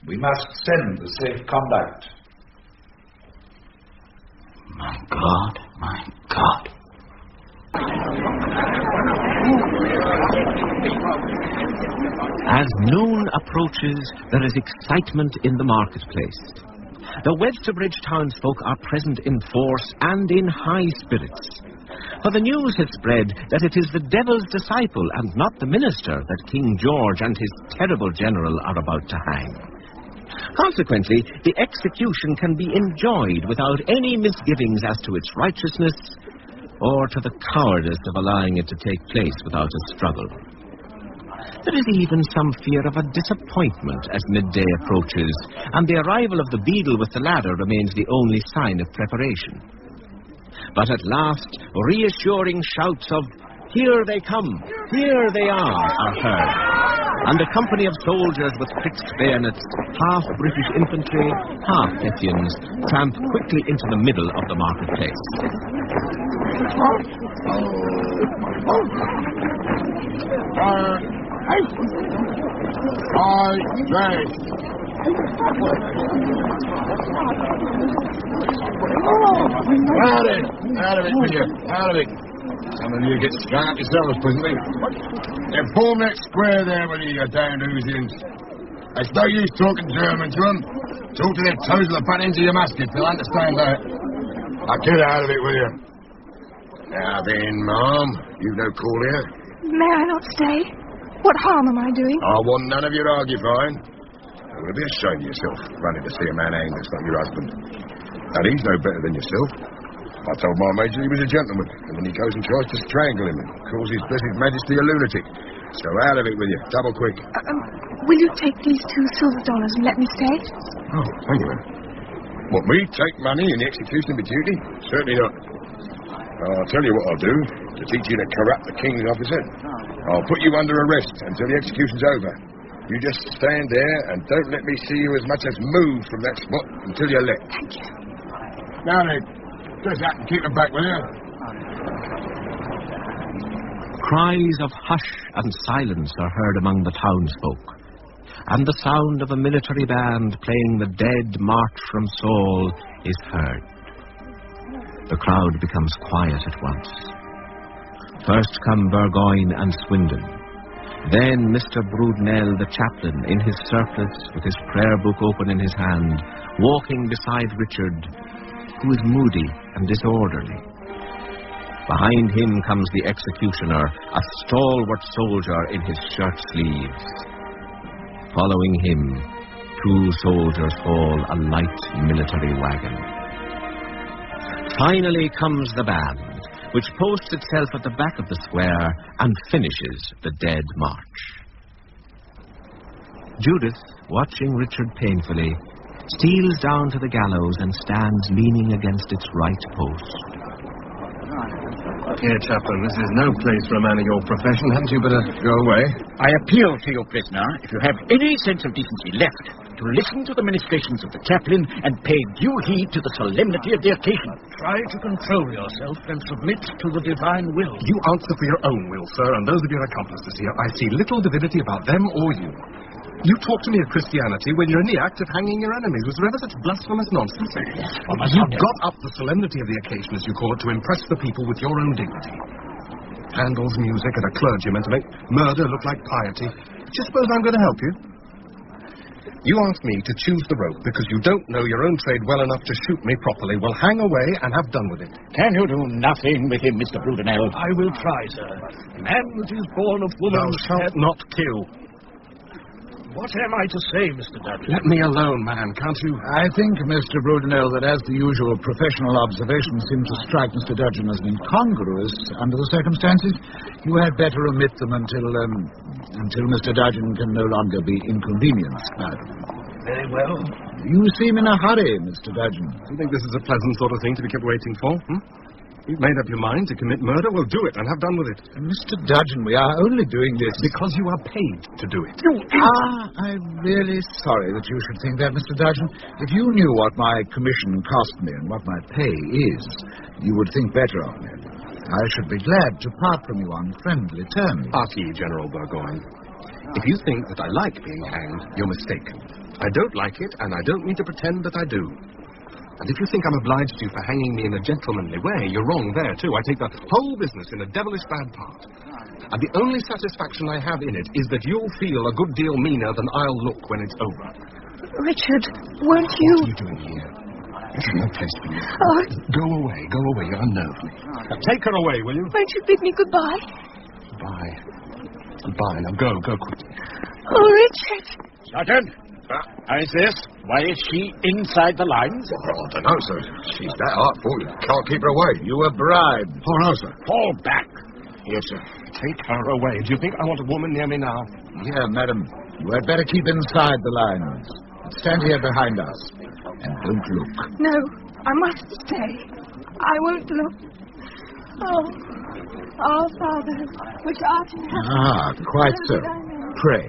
[SPEAKER 7] we must send the safe conduct.
[SPEAKER 12] My God, my God.
[SPEAKER 1] As noon approaches, there is excitement in the marketplace. The Websterbridge townsfolk are present in force and in high spirits. For the news has spread that it is the devil's disciple and not the minister that King George and his terrible general are about to hang. Consequently, the execution can be enjoyed without any misgivings as to its righteousness or to the cowardice of allowing it to take place without a struggle. There is even some fear of a disappointment as midday approaches, and the arrival of the beadle with the ladder remains the only sign of preparation. But at last, reassuring shouts of, "Here they come! Here they are heard, and a company of soldiers with fixed bayonets, half British infantry, half Hessians, tramp quickly into the middle of the marketplace.
[SPEAKER 11] Out of it, will you? Out of it. Some of you get strung up yourselves presently. Then form that square there with you damned Hoosians. It's no use talking German to them. Talk to their toes of the butt ends of your musket. They'll understand that. Now get out of it, will you? Now then, Ma'am, you've no call here.
[SPEAKER 3] May I not stay? What harm am I doing?
[SPEAKER 11] I want none of your argufying. It would be a shame of yourself running to see a man hanged that's not your husband. And he's no better than yourself. I told my major he was a gentleman, and then he goes and tries to strangle him and calls his blessed majesty a lunatic. So out of it with you, double quick.
[SPEAKER 3] Will you take these $2 silver and let me stay?
[SPEAKER 11] Oh, thank you. What, me take money in the execution of my duty? Certainly not. I'll tell you what I'll do, to teach you to corrupt the king's officer. I'll put you under arrest until the execution's over. You just stand there and don't let me see you as much as move from that spot until you're let.
[SPEAKER 3] Thank you.
[SPEAKER 11] Now then, just that and keep them back, will you?
[SPEAKER 1] Cries of hush and silence are heard among the townsfolk, and the sound of a military band playing the Dead March from Saul is heard. The crowd becomes quiet at once. First come Burgoyne and Swindon. Then Mr. Brudenell, the chaplain, in his surplice, with his prayer book open in his hand, walking beside Richard, who is moody and disorderly. Behind him comes the executioner, a stalwart soldier in his shirt sleeves. Following him, 2 soldiers haul a light military wagon. Finally comes the band, which posts itself at the back of the square and finishes the Dead March. Judith, watching Richard painfully, steals down to the gallows and stands leaning against its right post.
[SPEAKER 13] Here, chaplain, this is no place for a man of your profession. Hadn't you better go away?
[SPEAKER 12] I appeal to you, prisoner, if you have any sense of decency left, to listen to the ministrations of the chaplain and pay due heed to the solemnity of the occasion.
[SPEAKER 8] Try to control yourself and submit to the divine will.
[SPEAKER 9] You answer for your own will, sir, and those of your accomplices here. I see little divinity about them or you. You talk to me of Christianity when you're in the act of hanging your enemies. Was there ever such blasphemous nonsense? You got up the solemnity of the occasion, as you call it, to impress the people with your own dignity. Handel's music and a clergyman to make murder look like piety. Do you suppose I'm going to help you? You asked me to choose the rope because you don't know your own trade well enough to shoot me properly. Well, hang away and have done with it.
[SPEAKER 12] Can you do nothing with him, Mr. Brudenell?
[SPEAKER 8] I will try, sir. Man that is born of woman...
[SPEAKER 9] Thou shalt not kill.
[SPEAKER 8] What am I to say, Mr. Dudgeon?
[SPEAKER 9] Let me alone, man, can't you?
[SPEAKER 5] I think, Mr. Brudenell, that as the usual professional observations seem to strike Mr. Dudgeon as incongruous under the circumstances, you had better omit them until Mr. Dudgeon can no longer be inconvenienced by them.
[SPEAKER 8] Very well.
[SPEAKER 5] You seem in a hurry, Mr. Dudgeon.
[SPEAKER 9] Do you think this is a pleasant sort of thing to be kept waiting for? You've made up your mind to commit murder? Well, do it and have done with it.
[SPEAKER 5] Mr. Dudgeon, we are only doing this...
[SPEAKER 9] Because you are paid to do it.
[SPEAKER 5] I'm really sorry that you should think that, Mr. Dudgeon. If you knew what my commission cost me and what my pay is, you would think better of me.
[SPEAKER 7] I should be glad to part from you on friendly terms.
[SPEAKER 9] Hark ye, General Burgoyne. If you think that I like being hanged, you're mistaken. I don't like it, and I don't mean to pretend that I do. And if you think I'm obliged to you for hanging me in a gentlemanly way, you're wrong there, too. I take the whole business in a devilish bad part. And the only satisfaction I have in it is that you'll feel a good deal meaner than I'll look when it's over.
[SPEAKER 3] Richard, won't you...
[SPEAKER 9] What are you doing here? This is no place for you.
[SPEAKER 3] Oh.
[SPEAKER 9] Go away, you unnerve me. Now, take her away, will you?
[SPEAKER 3] Won't you bid me goodbye?
[SPEAKER 9] Goodbye. Goodbye. Now go quickly.
[SPEAKER 3] Oh, Richard.
[SPEAKER 12] Sergeant, how is this? Why is she inside the lines?
[SPEAKER 11] I don't know, sir. She's that artful, you can't keep her away.
[SPEAKER 7] You were bribed.
[SPEAKER 11] Oh, no, sir.
[SPEAKER 12] Fall back.
[SPEAKER 11] Yes, sir.
[SPEAKER 9] Take her away. Do you think I want a woman near me now?
[SPEAKER 7] Here, madam. You had better keep inside the lines. Stand here behind us. And don't look.
[SPEAKER 3] No, I must stay. I won't look. Oh, our Father, which art in heaven.
[SPEAKER 7] Quite so. Pray.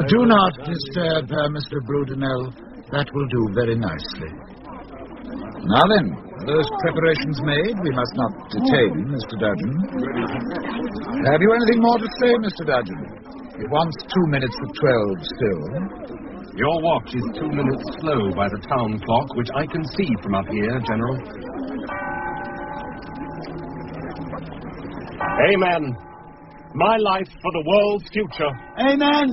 [SPEAKER 7] Do not disturb her, Mr. Brudenell. That will do very nicely. Now then, those preparations made, we must not detain Mr. Dudgeon. Have you anything more to say, Mr. Dudgeon? It wants 2 minutes of 12 still.
[SPEAKER 9] Your watch is 2 minutes slow by the town clock, which I can see from up here, General. Amen. My life for the world's future.
[SPEAKER 5] Amen.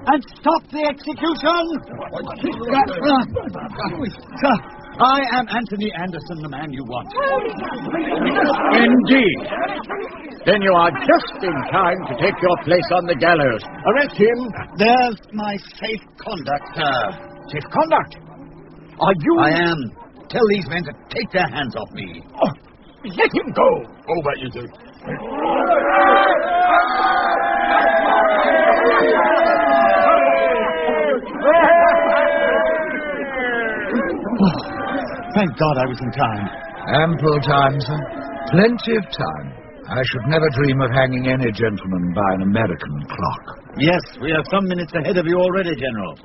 [SPEAKER 5] And stop the execution. Sir, I am Anthony Anderson, the man you want.
[SPEAKER 12] Indeed. Then you are just in time to take your place on the gallows. Arrest him.
[SPEAKER 5] There's my safe conduct, sir.
[SPEAKER 12] Safe conduct? Are you...
[SPEAKER 5] I am. Tell these men to take their hands off me.
[SPEAKER 12] Oh, let him go.
[SPEAKER 11] Oh, that you do.
[SPEAKER 5] Thank God I was in time.
[SPEAKER 7] Ample time, sir. Plenty of time. I should never dream of hanging any gentleman by an American clock.
[SPEAKER 5] Yes, we are some minutes ahead of you already, General.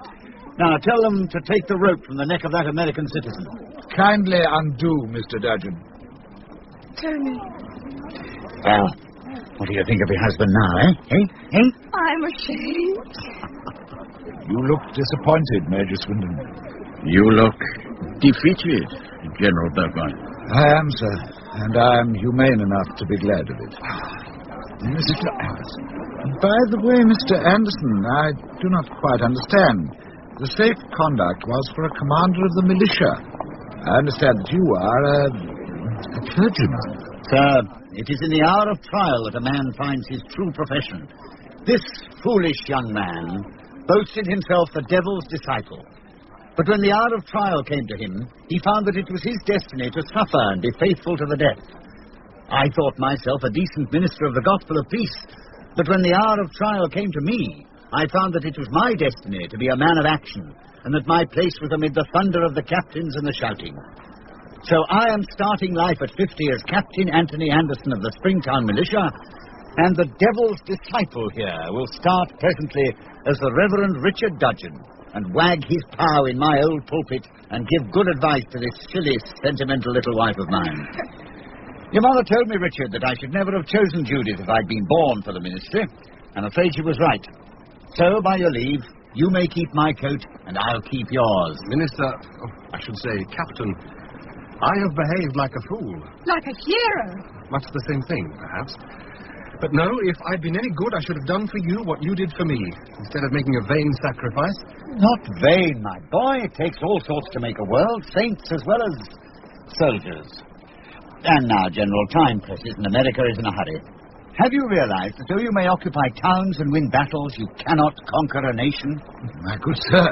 [SPEAKER 5] Now, tell them to take the rope from the neck of that American citizen.
[SPEAKER 7] Kindly undo, Mr. Dudgeon.
[SPEAKER 3] Tony.
[SPEAKER 5] Well, what do you think of your husband now, eh?
[SPEAKER 3] I'm ashamed.
[SPEAKER 7] You look disappointed, Major Swindon.
[SPEAKER 12] You look defeated, General Burgoyne.
[SPEAKER 7] I am, sir, and I am humane enough to be glad of it. Mr. Anderson. By the way, Mr. Anderson, I do not quite understand. The safe conduct was for a commander of the militia. I understand that you are a clergyman.
[SPEAKER 5] Sir, it is in the hour of trial that a man finds his true profession. This foolish young man boasted himself the devil's disciple. But when the hour of trial came to him, he found that it was his destiny to suffer and be faithful to the death. I thought myself a decent minister of the gospel of peace, but when the hour of trial came to me, I found that it was my destiny to be a man of action, and that my place was amid the thunder of the captains and the shouting. So I am starting life at 50 as Captain Anthony Anderson of the Springtown Militia, and the devil's disciple here will start presently as the Reverend Richard Dudgeon, and wag his pow in my old pulpit and give good advice to this silly, sentimental little wife of mine. Your mother told me, Richard, that I should never have chosen Judith if I'd been born for the ministry. I'm afraid she was right. So, by your leave, you may keep my coat, and I'll keep yours.
[SPEAKER 9] Minister, I should say, Captain, I have behaved like a fool.
[SPEAKER 3] Like a hero.
[SPEAKER 9] Much the same thing, perhaps. But no, if I'd been any good, I should have done for you what you did for me, instead of making a vain sacrifice.
[SPEAKER 5] Not vain, my boy. It takes all sorts to make a world, saints as well as soldiers. And now, General, time presses, and America is in a hurry. Have you realized that though you may occupy towns and win battles, you cannot conquer a nation?
[SPEAKER 7] My good sir,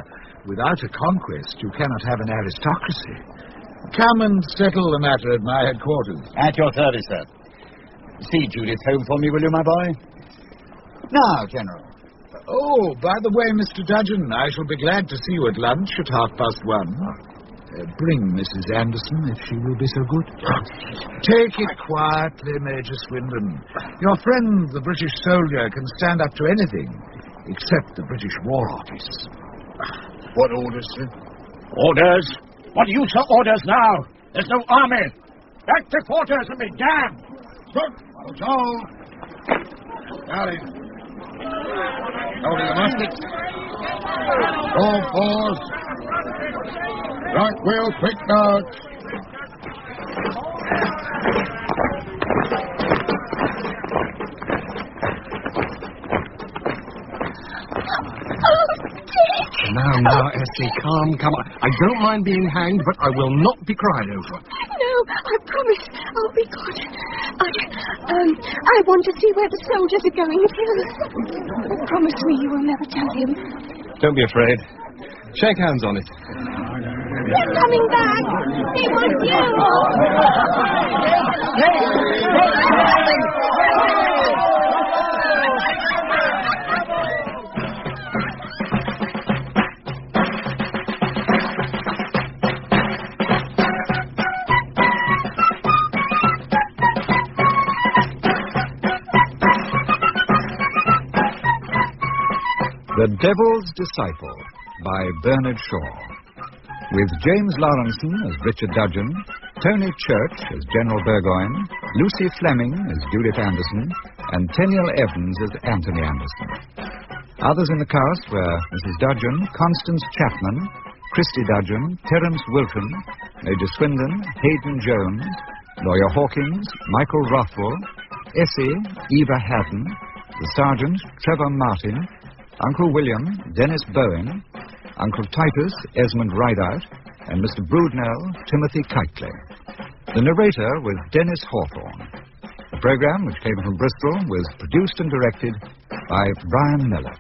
[SPEAKER 7] without a conquest, you cannot have an aristocracy. Come and settle the matter at my headquarters.
[SPEAKER 5] At your service, sir. See Judith home for me, will you, my boy? Now, General.
[SPEAKER 7] Oh, by the way, Mr. Dudgeon, I shall be glad to see you at lunch at 1:30. Bring Mrs. Anderson, if she will be so good. Take it quietly, Major Swindon. Your friend, the British soldier, can stand up to anything, except the British War Office.
[SPEAKER 11] What orders, sir?
[SPEAKER 12] Orders? What use are orders now? There's no army.
[SPEAKER 5] Back to quarters and be damned! Good. That's all. Charlie. Loading the muskets. All fours. Right wheel, quick guard.
[SPEAKER 9] Now, Essie, calm. I don't mind being hanged, but I will not be cried over.
[SPEAKER 6] No, I promise I'll be good. I want to see where the soldiers are going to. Promise me you will never tell him.
[SPEAKER 9] Don't be afraid. Shake hands on it.
[SPEAKER 6] They're coming back. They want
[SPEAKER 14] The Devil's Disciple by Bernard Shaw, with James Lawrenson as Richard Dudgeon, Tony Church as General Burgoyne, Lucy Fleming as Judith Anderson, and Tenniel Evans as Anthony Anderson. Others in the cast were Mrs. Dudgeon, Constance Chapman, Christy Dudgeon, Terence Wilton, Major Swindon, Hayden Jones, Lawyer Hawkins, Michael Rothwell, Essie, Eva Haddon, the Sergeant, Trevor Martin, Uncle William, Dennis Bowen, Uncle Titus, Esmond Rideout, and Mr. Broodnell, Timothy Kitely. The narrator was Dennis Hawthorne. The programme, which came from Bristol, was produced and directed by Brian Miller.